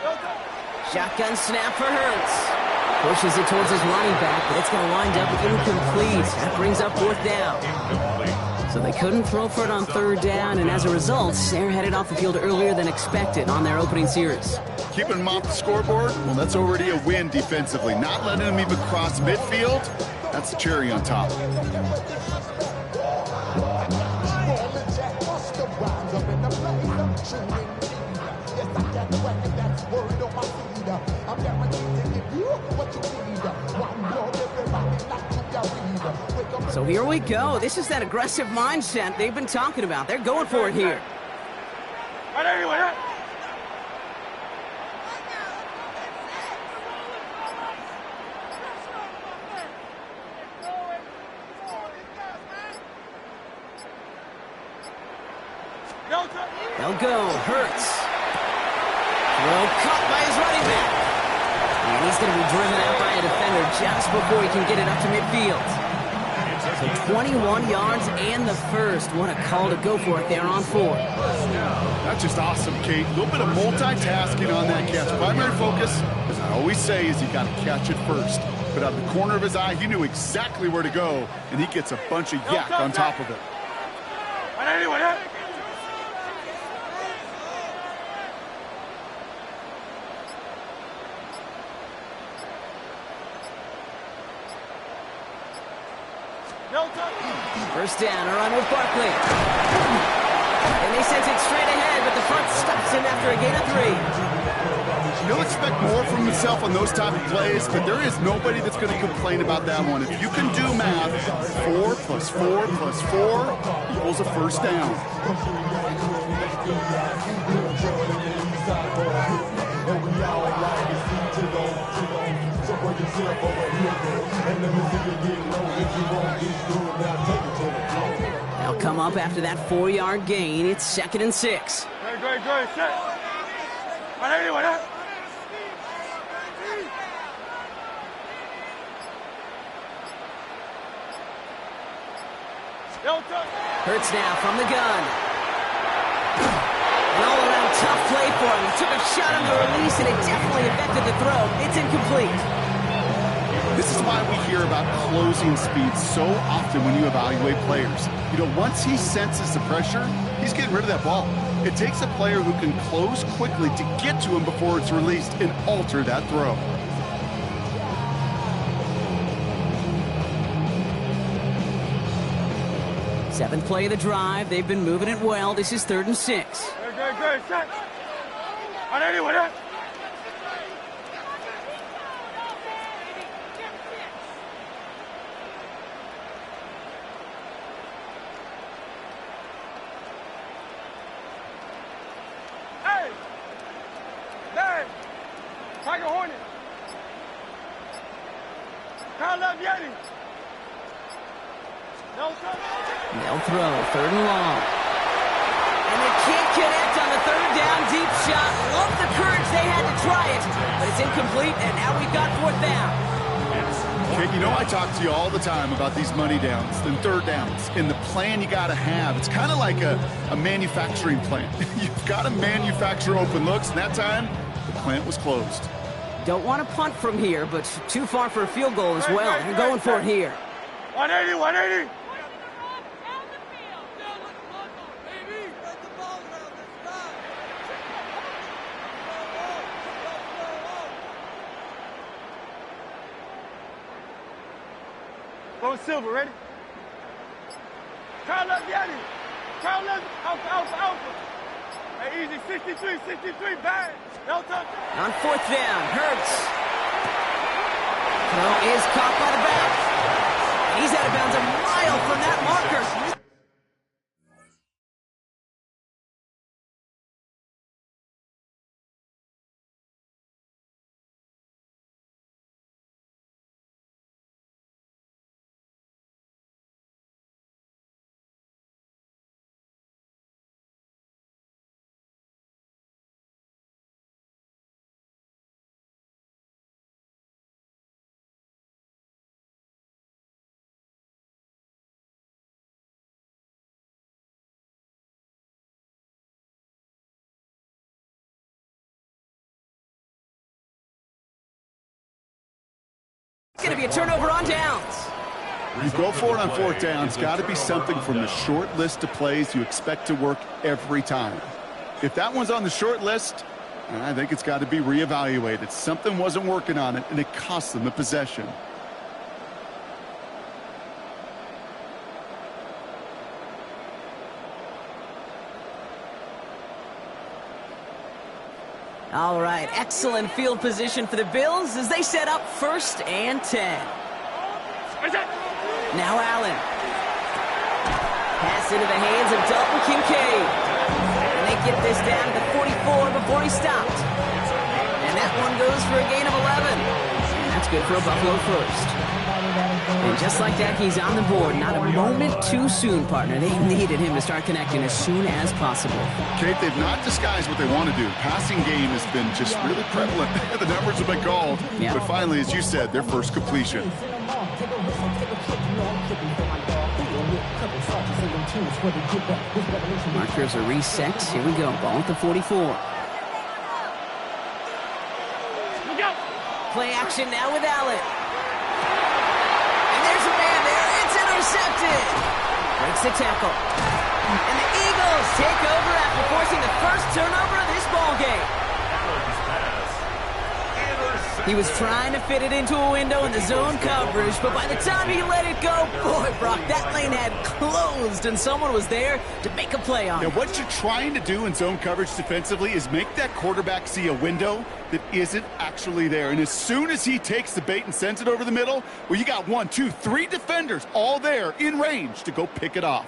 No touch. Shotgun snap for Hurts. Pushes it towards his running back, but it's going to wind up incomplete. That brings up 4th down. So they couldn't throw for it on 3rd down, and as a result, they're headed off the field earlier than expected on their opening series. Keeping them off the scoreboard, well, that's already a win defensively. Not letting them even cross midfield, that's the cherry on top. So here we go. This is that aggressive mindset they've been talking about. They're going for it here. They'll go. Hurts. Throw caught by his running back. And he's going to be driven out by a defender just before he can get it up to midfield. So 21 yards and the first. What a call to go for it there on 4. That's just awesome, Kate. A little bit of multitasking on that catch. Primary focus, as I always say, is you got to catch it first. But out of the corner of his eye, he knew exactly where to go, and he gets a bunch of yak on top of it. First down, a run with Barkley. And they sent it straight ahead, but the front stops him after a gain of 3. He'll expect more from himself on those type of plays, but there is nobody that's going to complain about that one. If you can do math, 4 plus 4 plus 4 equals a first down. They'll come up after that 4-yard gain. It's 2nd and 6. Great. Set. Hurts now from the gun. An all-around tough play for him. He took a shot on the release, and it definitely affected the throw. It's incomplete. This is why we hear about closing speed so often when you evaluate players. You know, once he senses the pressure, he's getting rid of that ball. It takes a player who can close quickly to get to him before it's released and alter that throw. Seventh play of the drive. They've been moving it well. This is 3rd and 6. Great. Set. Tiger Hornet. Kyle left Yeti. No touch. They'll throw. 3rd and long. And they can't connect on the 3rd down deep shot. Love the courage they had to try it. But it's incomplete, and now we've got 4th down. Kate, you know I talk to you all the time about these money downs and 3rd downs and the plan you got to have. It's kind of like a manufacturing plant. You've got to manufacture open looks, and that time the plant was closed. Don't want to punt from here, but too far for a field goal as well. They're going for it here. 180. Go Silver, ready? Kyle left Yeti. Kyle left Alpha. Hey, easy, 63, bang. No touch. On fourth down, Hurts. Throw is caught by the back. He's out of bounds a mile from that marker. It's going to be a turnover on downs. You go for it on fourth down. It's got to be something from the short list of plays you expect to work every time. If that one's on the short list, I think it's got to be reevaluated. Something wasn't working on it, and it cost them a possession. All right, excellent field position for the Bills as they set up 1st and 10. Now Allen. Pass into the hands of Dalton Kincaid. And they get this down to the 44 before he stopped. And that one goes for a gain of 11. And that's good for a Buffalo first. And just like that, he's on the board. Not a moment too soon, partner. They needed him to start connecting as soon as possible. Kate, they've not disguised what they want to do. Passing game has been just really prevalent. The numbers have been called. Yeah. But finally, as you said, their first completion. Markers are reset. Here we go. Ball at the 44. Play action now with Allen. And there's a man there. It's intercepted. Breaks the tackle. And the Eagles take over after forcing the first turnover of this ball game. He was trying to fit it into a window in the zone coverage, but by the time he let it go, boy, Brock, that lane had closed, and someone was there to make a play on it. Now, what you're trying to do in zone coverage defensively is make that quarterback see a window that isn't actually there. And as soon as he takes the bait and sends it over the middle, well, you got 1, 2, 3 defenders all there in range to go pick it off.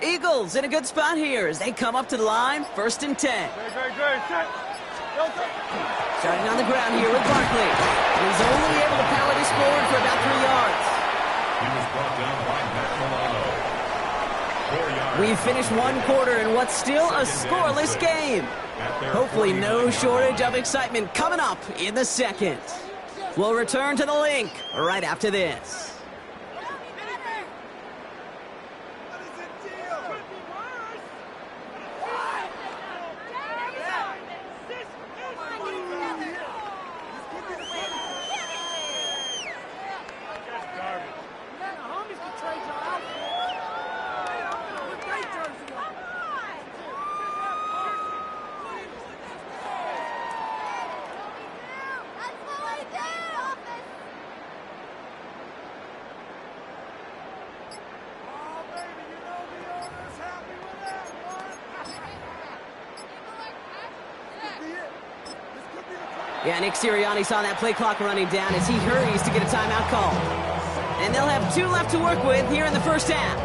Eagles in a good spot here as they come up to the line, 1st and 10. Starting on the ground here with Barkley. He's only able to power this forward for about 3 yards. He was brought down by Mikelaw. 4 yards. We've finished one quarter in what's still a scoreless game. Hopefully no shortage of excitement coming up in the second. We'll return to the link right after this. Yeah, Nick Sirianni saw that play clock running down as he hurries to get a timeout call. And they'll have 2 left to work with here in the first half.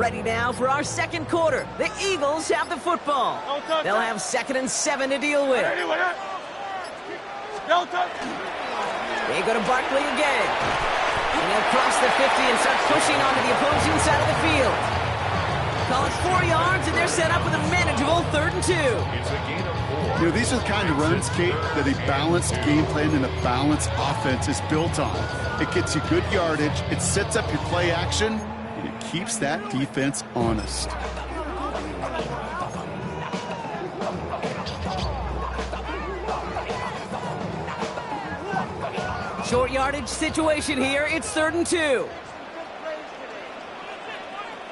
ready now for our second quarter. The Eagles have the football. They'll have 2nd and 7 to deal with. They go to Barkley again. And he'll cross the 50 and start pushing onto the opposing side of the field. Call it 4 yards, and they're set up with a manageable 3rd and 2. It's a gain of 4. You know, these are the kind of runs, Kate, that a balanced game plan and a balanced offense is built on. It gets you good yardage, it sets up your play action, and it keeps that defense honest. Short yardage situation here. It's 3rd and 2.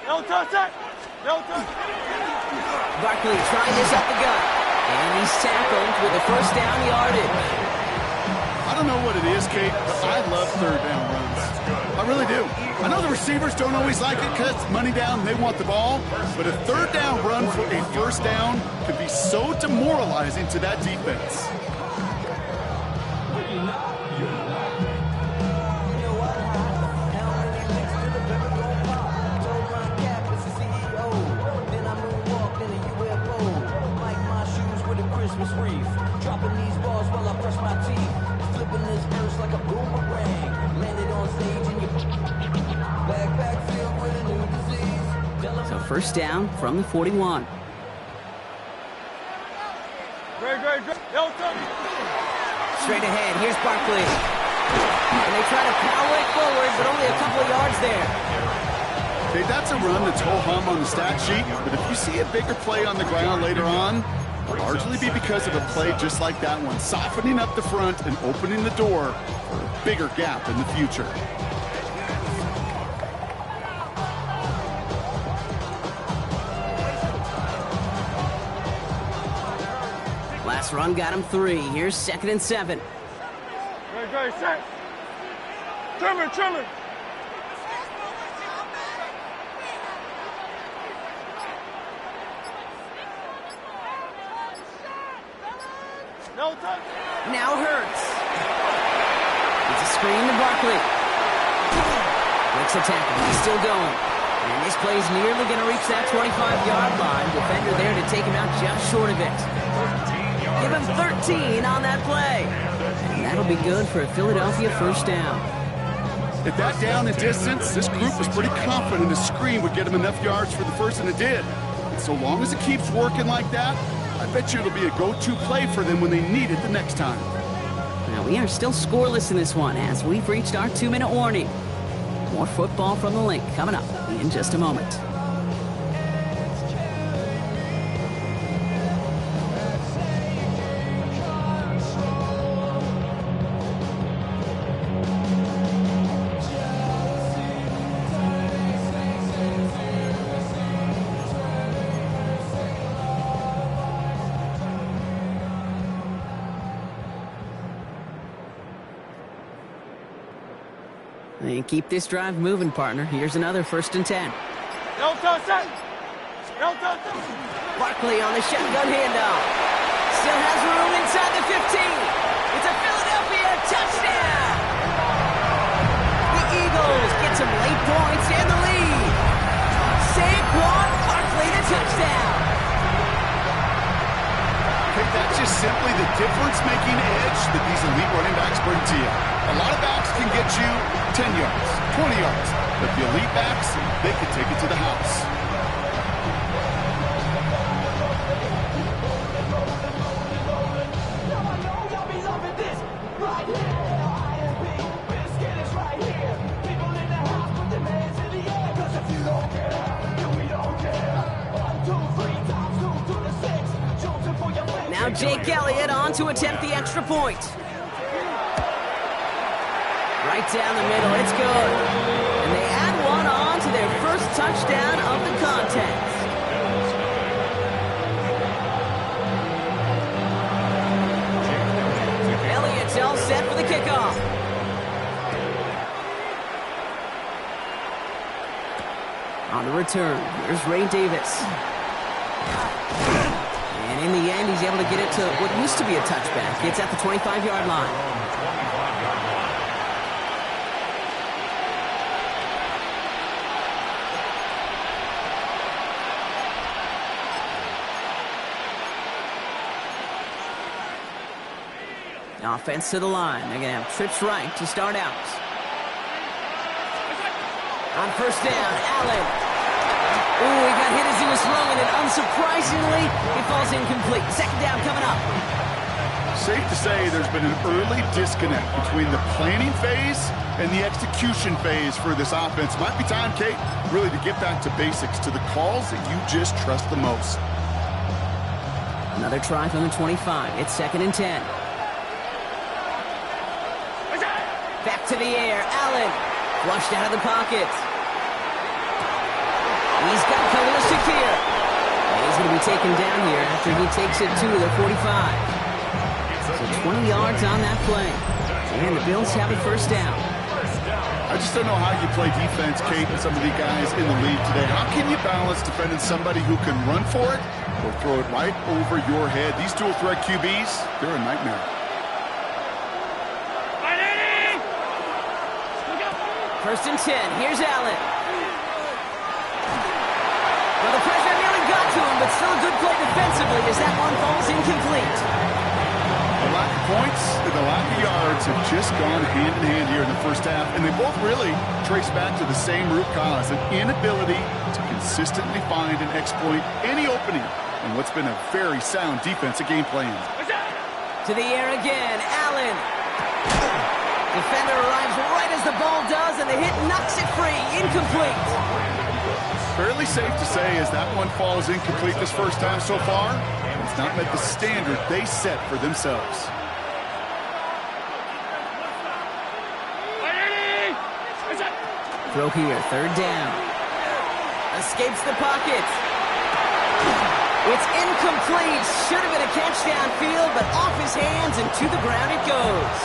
No touch that. No touch. Barkley trying this up the gut. And he's tackled with a 1st down yardage. I don't know what it is, Kate, but I love 3rd down runs. I really do. I know the receivers don't always like it because it's money down and they want the ball, but a 3rd down run for a 1st down can be so demoralizing to that defense. Dropping these balls while I brush my teeth. Flipping this verse like a boomerang. Landed on stage and you backpack filled with a new disease. So 1st down from the 41. Straight ahead, here's Barkley. And they try to power it forward, but only a couple of yards there. Okay, that's a run that's ho-hum on the stat sheet, but if you see a bigger play on the ground later on, it'll largely be because of a play just like that one, softening up the front and opening the door for a bigger gap in the future. Last run got him 3. Here's 2nd and 7. Great, set. Trimmer. No touch. Now Hurts. It's a screen to Barkley. Makes a tackle. He's still going. And this play's nearly going to reach that 25-yard line. Defender there to take him out just short of it. Give him 13 on that play. And that'll be good for a Philadelphia 1st down. At that down and distance, this group was pretty confident the screen would get him enough yards for the 1st, and it did. And so long as it keeps working like that, I bet you it'll be a go-to play for them when they need it the next time. Now, we are still scoreless in this one as we've reached our 2-minute warning. More football from the Link coming up in just a moment. And keep this drive moving, partner. Here's another 1st and 10. No touch that. No touch that. Barkley on the shotgun handoff. Still has room inside the 15. It's a Philadelphia touchdown. The Eagles get some late points and the lead. Saquon Barkley, the touchdown. Okay, that's just simply the difference-making edge that these elite running backs bring to you. A lot of backs can get you 10 yards, 20 yards, but the elite backs, they can take it to the house. Now Jake Elliott on to attempt the extra point. Right down the middle, it's good. And they add one on to their 1st touchdown of the contest. Elliott's all set for the kickoff. On the return, here's Ray Davis. And in the end, he's able to get it to what used to be a touchback. It's at the 25-yard line. Offense to the line. They're going to have trips right to start out. On first down, Allen. Ooh, he got hit as he was throwing it. Unsurprisingly, he falls incomplete. Second down coming up. Safe to say there's been an early disconnect between the planning phase and the execution phase for this offense. Might be time, Kate, really to get back to basics, to the calls that you just trust the most. Another try from the 25. It's 2nd and 10. Back to the air. Allen. Flushed out of the pocket. He's got Khalil Shakir. He's going to be taken down here after he takes it to the 45. So 20 yards on that play. And the Bills have a first down. I just don't know how you play defense, Kate, and some of the guys in the league today. How can you balance defending somebody who can run for it or throw it right over your head? These dual threat QBs, they're a nightmare. First and 10. Here's Allen. Well, the pressure nearly got to him, but still a good play defensively as that one falls incomplete. The lack of points and the lack of yards have just gone hand in hand here in the first half, and they both really trace back to the same root cause, an inability to consistently find and exploit any opening in what's been a very sound defensive game plan. To the air again, Allen. Defender arrives right as the ball does, and the hit knocks it free. Incomplete. Fairly safe to say as that one falls incomplete this first time so far, it's not met the standard they set for themselves. Throw here, 3rd down. Escapes the pocket. It's incomplete. Should have been a catch downfield, but off his hands and to the ground it goes.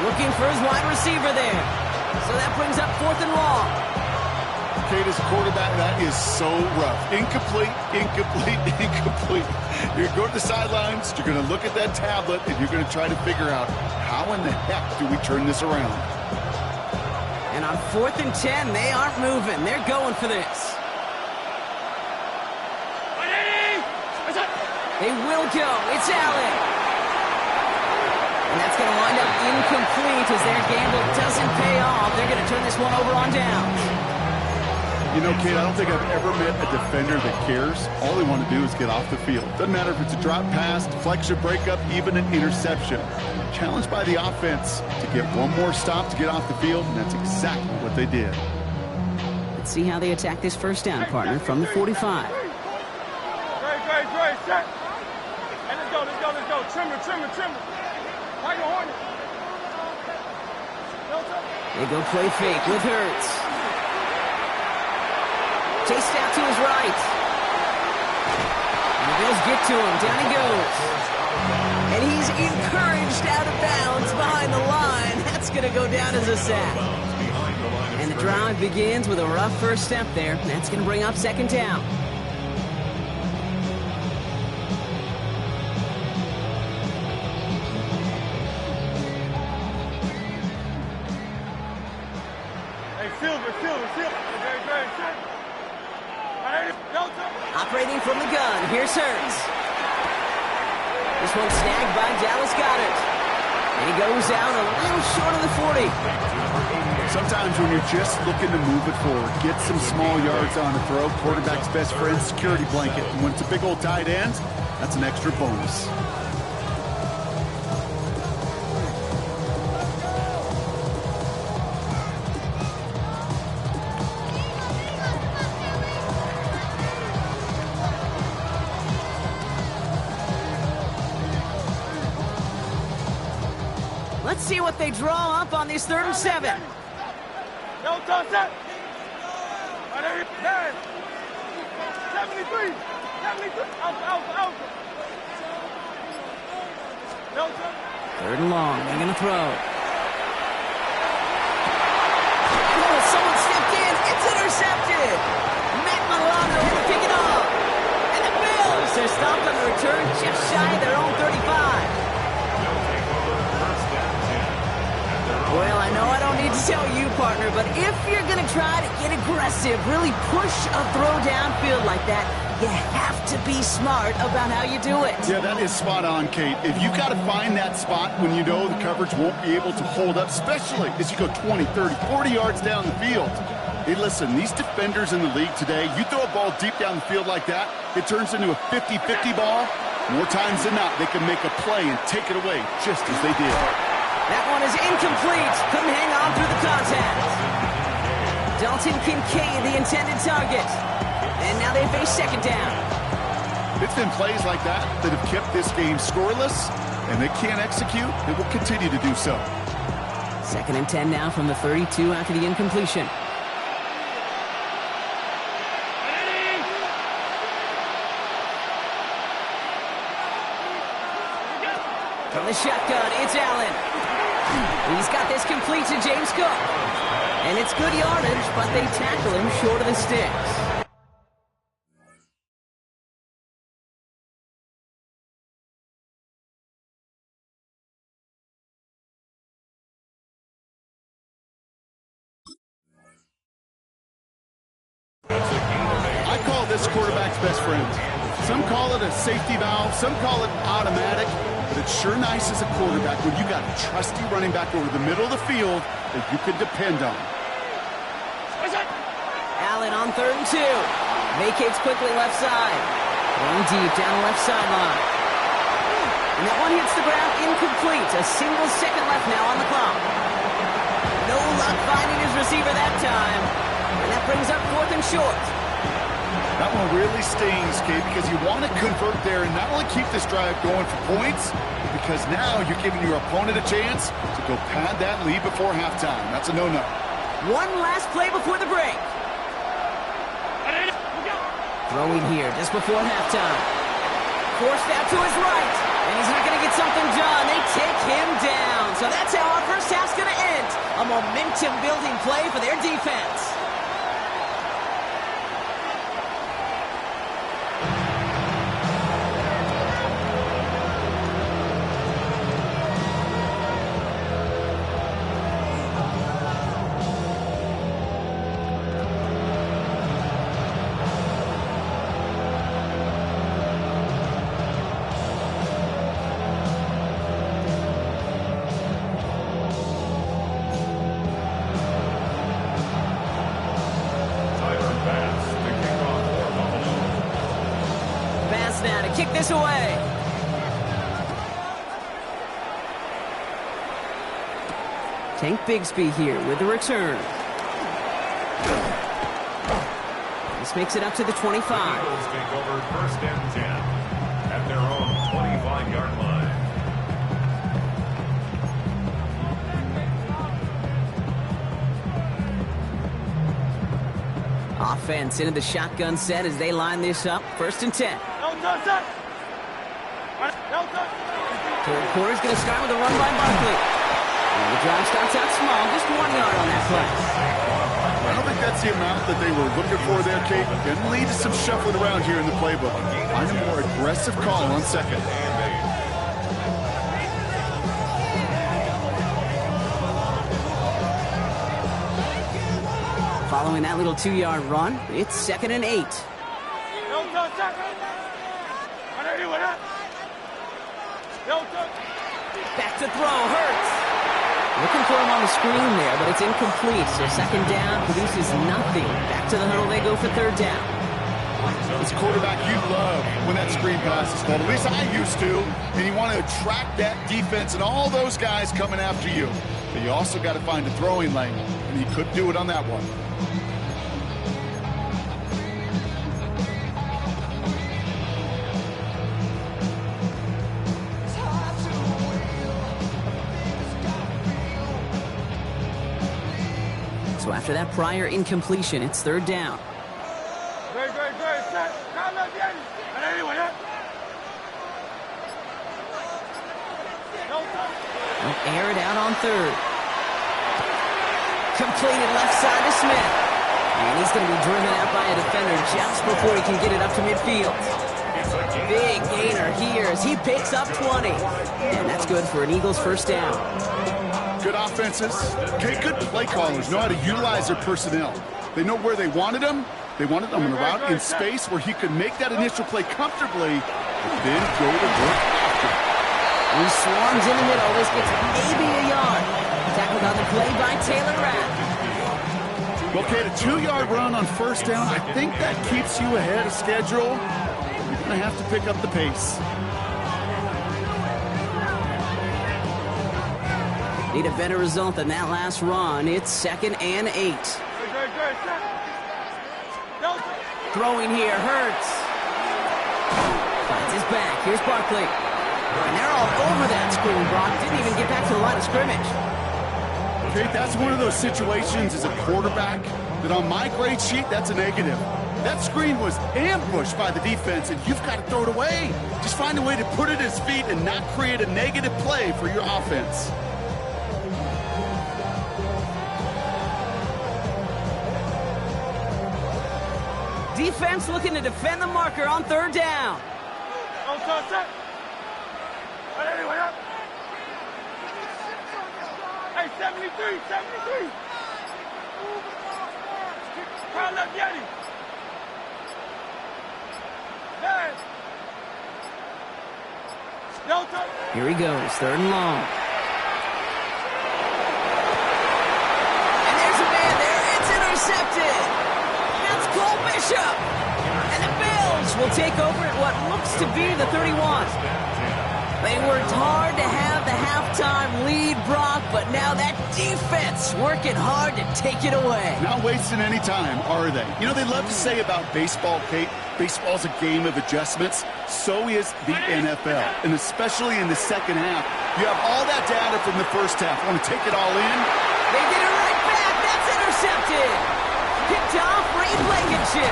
Looking for his wide receiver there. So that brings up 4th and long. Kate, as a quarterback, that is so rough. Incomplete, incomplete, incomplete. You're going to go to the sidelines, you're going to look at that tablet, and you're going to try to figure out how in the heck do we turn this around. And on 4th and 10, they aren't moving. They're going for this. They will go. It's Allen. And that's going to wind up incomplete as their gamble doesn't pay off. They're going to turn this one over on downs. You know, Kate, I don't think I've ever met a defender that cares. All they want to do is get off the field. Doesn't matter if it's a drop pass, deflection, breakup, even an interception. Challenged by the offense to get one more stop to get off the field, and that's exactly what they did. Let's see how they attack this first down, partner, from the 45. Great, set. Hey, let's go. Trimmer. How you horn it? They go play fake with Hurts. Chased out to his right. And the Bills get to him. Down he goes. And he's encouraged out of bounds behind the line. That's going to go down as a sack. And the drive begins with a rough first step there. That's going to bring up 2nd down. Operating from the gun, here's Hurts. This one's snagged by Dallas Goedert. And he goes out a little short of the 40. Sometimes when you're just looking to move it forward, get some small yards on the throw, quarterback's best friend, security blanket. And when it's a big old tight end, that's an extra bonus. Let's see what they draw up on this 3rd and 7. No touch that. 73. Out. No touch. 3rd and long. They're going to throw. Oh, someone stepped in. It's intercepted. Matt Milano had to pick it up. And the Bills are stopped on the return just shy of their own 35. Well, I know I don't need to tell you, partner, but if you're going to try to get aggressive, really push a throw downfield like that, you have to be smart about how you do it. Yeah, that is spot on, Kate. If you got to find that spot when you know the coverage won't be able to hold up, especially as you go 20, 30, 40 yards down the field. Hey, listen, these defenders in the league today, you throw a ball deep down the field like that, it turns into a 50-50 ball. More times than not, they can make a play and take it away just as they did. That one is incomplete. Couldn't hang on through the contact. Dalton Kincaid, the intended target. And now they face second down. It's been plays like that that have kept this game scoreless, and they can't execute. They will continue to do so. 2nd and 10 now from the 32 after the incompletion. From the shotgun, it's Allen. He's got this complete to James Cook. And it's good yardage, but they tackle him short of the sticks. I call this quarterback's best friend. Some call it a safety valve, some call it automatic, but it's sure nice as a quarterback when you got a trusty running back over the middle of the field that you can depend on. Allen on 3rd and 2. Vacates quickly left side. Going deep down the left sideline. And that one hits the ground incomplete. A single second left now on the clock. No luck finding his receiver that time. And that brings up 4th and short. That one really stings, Kate, because you want to convert there and not only keep this drive going for points, but because now you're giving your opponent a chance to go pad that lead before halftime. That's a no-no. One last play before the break. Throwing here just before halftime. Forced out to his right. And he's not going to get something done. They take him down. So that's how our first half's going to end. A momentum-building play for their defense. Now to kick this away. Tank Bigsby here with the return. This makes it up to the 25. The Eagles take over 1st and 10 at their own 25-yard line. Offense into the shotgun set as they line this up. 1st and 10. Third quarter's going to start with a run by Barkley. And the drive starts out small, just 1 yard on that play. I don't think that's the amount that they were looking for there, Kate. Going to lead to some shuffling around here in the playbook. Find a more aggressive call on 2nd. Following that little 2-yard run, it's 2nd and 8. Back to throw, Hurts. Looking for him on the screen there, but it's incomplete. So 2nd down produces nothing. Back to the huddle they go for 3rd down. As a quarterback, you love when that screen pass is called. At least I used to. And you want to attract that defense and all those guys coming after you. But you also got to find a throwing lane. And he couldn't do it on that one. So after that prior incompletion, it's 3rd down. They'll air it out on 3rd. Completed left side to Smith. And he's going to be driven out by a defender just before he can get it up to midfield. Big gainer here as he picks up 20. And that's good for an Eagles 1st down. Good offenses. Okay, good play callers know how to utilize their personnel. They know where they wanted them, They wanted him on a route in space where he could make that initial play comfortably, but then go to work after. He swarms in the middle. This gets maybe a yard. Tackled on the play by Taylor Rapp. Well, Kate, a 2-yard run on first down, I think that keeps you ahead of schedule. You're going to have to pick up the pace. Need a better result than that last run. It's 2nd and 8. Throwing here hurts. Finds his back. Here's Barkley. And they're all over that screen, Brock. Didn't even get back to the line of scrimmage. Okay, that's one of those situations as a quarterback that on my grade sheet, that's a negative. That screen was ambushed by the defense, and you've got to throw it away. Just find a way to put it at his feet and not create a negative play for your offense. Defense looking to defend the marker on 3rd down. Hey, 73, 73. Crown left Yeti. Hey. Delta. Here he goes, 3rd and long. And there's a man there. It's intercepted. That's Cole Bishop. And the Bills will take over at what looks to be the 31. They worked hard to have the halftime lead, Brock, but now that defense working hard to take it away. Not wasting any time, are they? You know, they love to say about baseball, Kate, baseball's a game of adjustments. So is the NFL, and especially in the second half. You have all that data from the first half. Want to take it all in? They get it right back. That's intercepted. Picked off Ray Blankenship.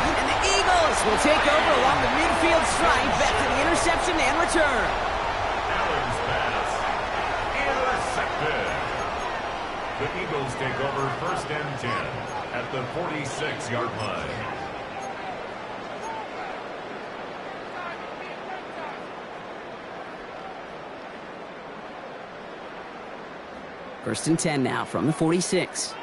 And the Eagles will take over along the midfield stripe back to the interception and return. Allen's pass. Intercepted. The Eagles take over 1st and 10 at the 46-yard line. First and 10 now from the 46.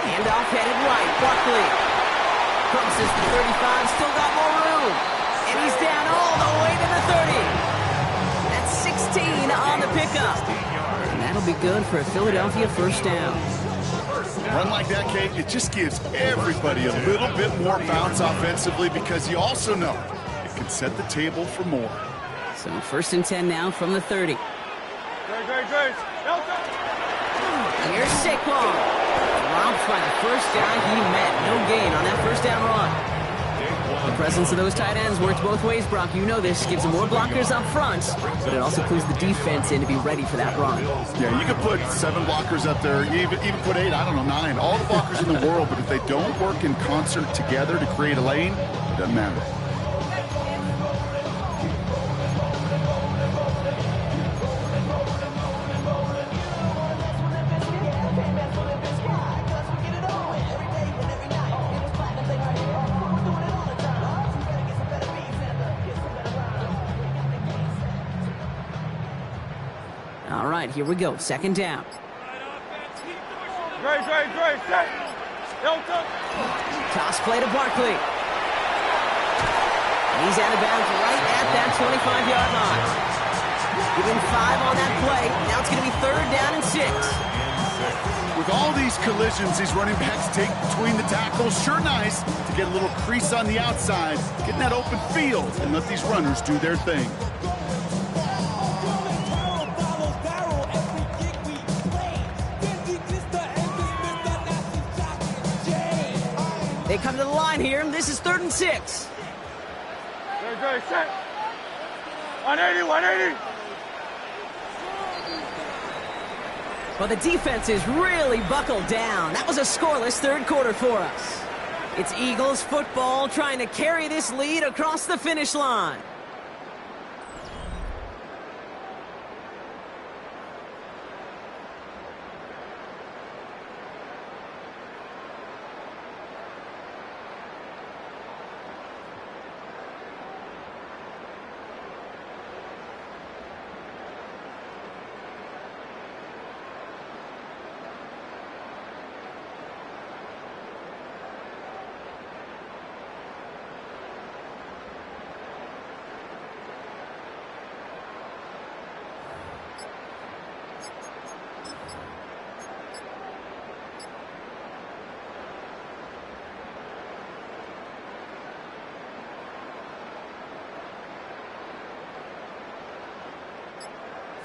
Handoff headed right. Barkley crosses the 35. Still got more room. And he's down all the way to the 30. That's 16 on the pickup. And that'll be good for a Philadelphia 1st down. Run like that, Kate, it just gives everybody a little bit more bounce offensively because you also know it can set the table for more. So 1st and 10 now from the 30. Here's Saquon. Robbed by the first guy he met. No gain on that 1st down run. The presence of those tight ends works both ways, Brock. You know this. Gives them more blockers up front, but it also clues the defense in to be ready for that run. Yeah, you could put 7 blockers up there, even put 8, I don't know, 9. All the blockers in the world, but if they don't work in concert together to create a lane, it doesn't matter. All right, here we go. 2nd down. Great. Toss play to Barkley. He's out of bounds right at that 25-yard line. Give him 5 on that play. Now it's going to be 3rd down and 6. With all these collisions these running backs take between the tackles, sure nice to get a little crease on the outside, get in that open field, and let these runners do their thing. They come to the line here. This is 3rd and 6. Great, set. 180. Well, the defense is really buckled down. That was a scoreless 3rd quarter for us. It's Eagles football trying to carry this lead across the finish line.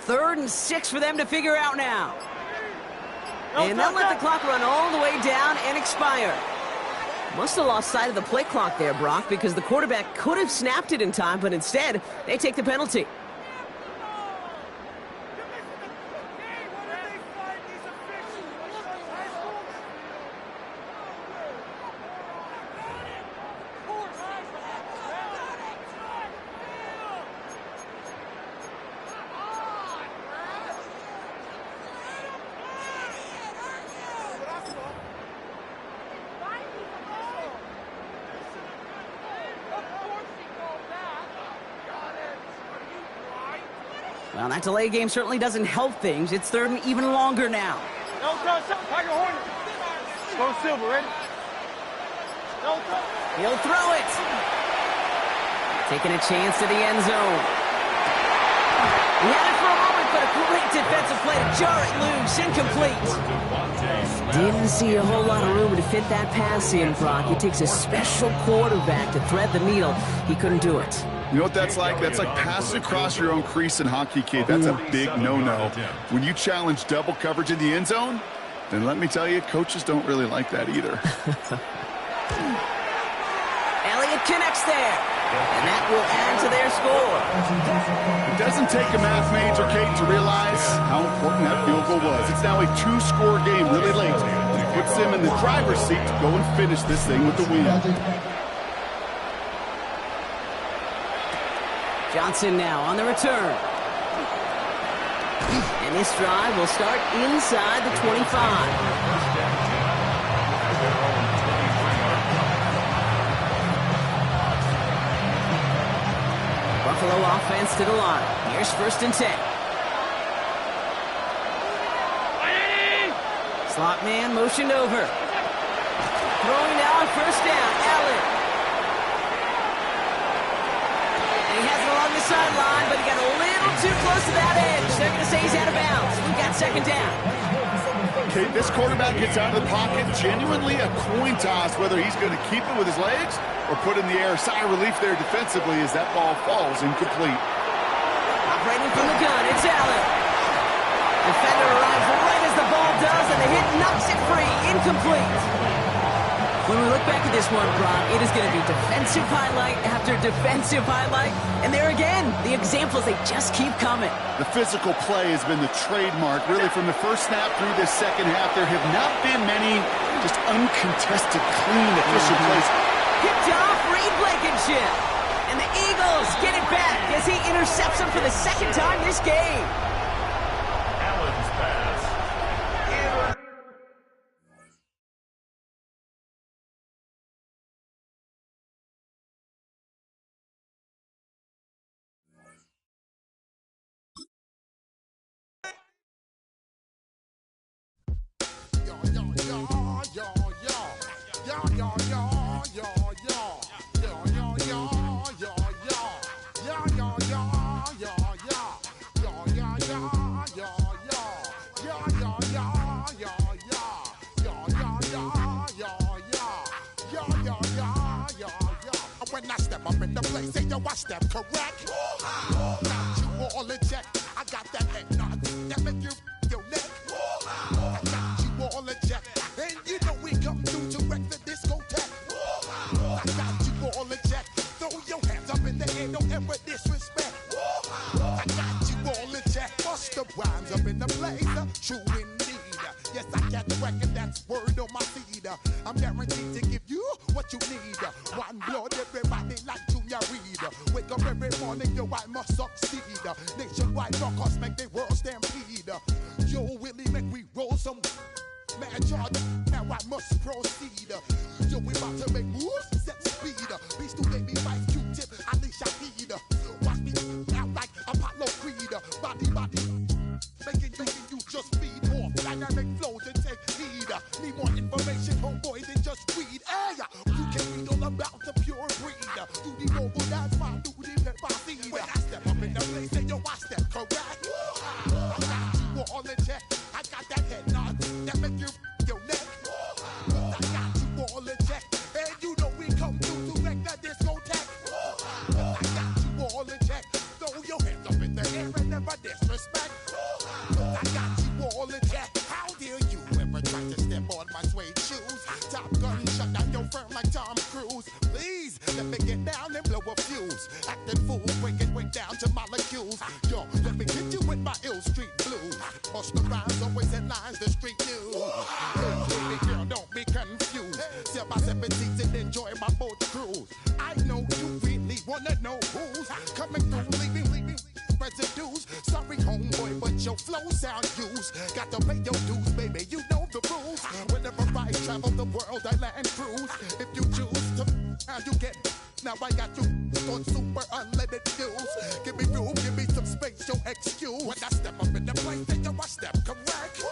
3rd and 6 for them to figure out now. And they'll let the clock run all the way down and expire. Must have lost sight of the play clock there, Brock, because the quarterback could have snapped it in time, but instead, they take the penalty. Well, that delay game certainly doesn't help things. It's 3rd and even longer now. Don't touch something. Tiger Hornet. Go Silver, ready? Don't touch. He'll throw it. Taking a chance to the end zone. He had it for a moment, but a great defensive play to jar it loose. Incomplete. Didn't see a whole lot of room to fit that pass in, Brock. It takes a special quarterback to thread the needle. He couldn't do it. You know what that's like? That's like passing across your own crease in hockey, kid. That's a big no-no. When you challenge double coverage in the end zone, then let me tell you, coaches don't really like that either. Elliott connects there, and that will add to their score. It doesn't take a math major, Kate, to realize how important that field goal was. It's now a 2-score game really late. It puts them in the driver's seat to go and finish this thing with the win. Johnson now on the return. And this drive will start inside the 25. Buffalo offense to the line. Here's 1st and 10. Slot man motioned over. Throwing now on 1st down. Allen. He has it along the sideline, but he got a little too close to that edge. They're going to say he's out of bounds. We've got 2nd down. Okay, this quarterback gets out of the pocket. Genuinely a coin toss whether he's going to keep it with his legs or put in the air. Sigh of relief there defensively as that ball falls incomplete. Operating from the gun, it's Allen. Defender arrives right as the ball does, and the hit knocks it free. Incomplete. When we look back at this one, Brock, it is going to be defensive highlight after defensive highlight. And there again, the examples, they just keep coming. The physical play has been the trademark. Really, from the first snap through this second half, there have not been many just uncontested, clean, efficient plays. Picked off Reed Blankenship. And the Eagles get it back as he intercepts him for the 2nd time this game. Allen's pass. When I step up in the place, say yo, I step correct. Got you all in check. I got that head nod that make you your neck. I got you all in check, and you know we come through to wreck the discotheque. I got you all in check. Throw your hands up in the air, don't ever disrespect. I got you all in check. Bust the rhymes up in the place, true indeed. Yes, I got the record, that's word on my feed. I'm guaranteed to give you what you need. One blood, everybody like Junior Reed. Wake up every morning, yo, I must succeed. Nationwide knockouts make the world stampede. Yo, Willie, make we roll some mad charge. Now I must proceed. Yo, we about to make moves, set speed. Beats to make me fight Q-tip, at least I need. Watch me out like Apollo Creed. Body, making you just feed off dynamic flows and take heed. Need more information, homeboy, than just read. Hey, you can read all about the pure breed. Do the mobile dance, fine, do the pepper seed. When I step up in the place, say yo, I step correct. I got you all in check. I got that head nod that make you your neck. I got you all in check, and you know we come through to wreck the discotheque. I got you all in check. Throw your hands up in the air and never disrespect. break it way down to molecules. Yo, let me hit you with my ill street blues. Bust the rhymes, always in lines, the street news. Hey, baby girl, don't be confused. Step by 17 and enjoy my boat cruise. I know you really wanna know who's coming through, leaving residues. Sorry, homeboy, but your flow sound used. Got to pay your dues, baby, you know the rules. Whenever I travel the world, I land cruise. If you choose to, how you get. Now I got you on super unlimited views. Give me room, give me some space, your excuse. When I step up in the place, then I step correct.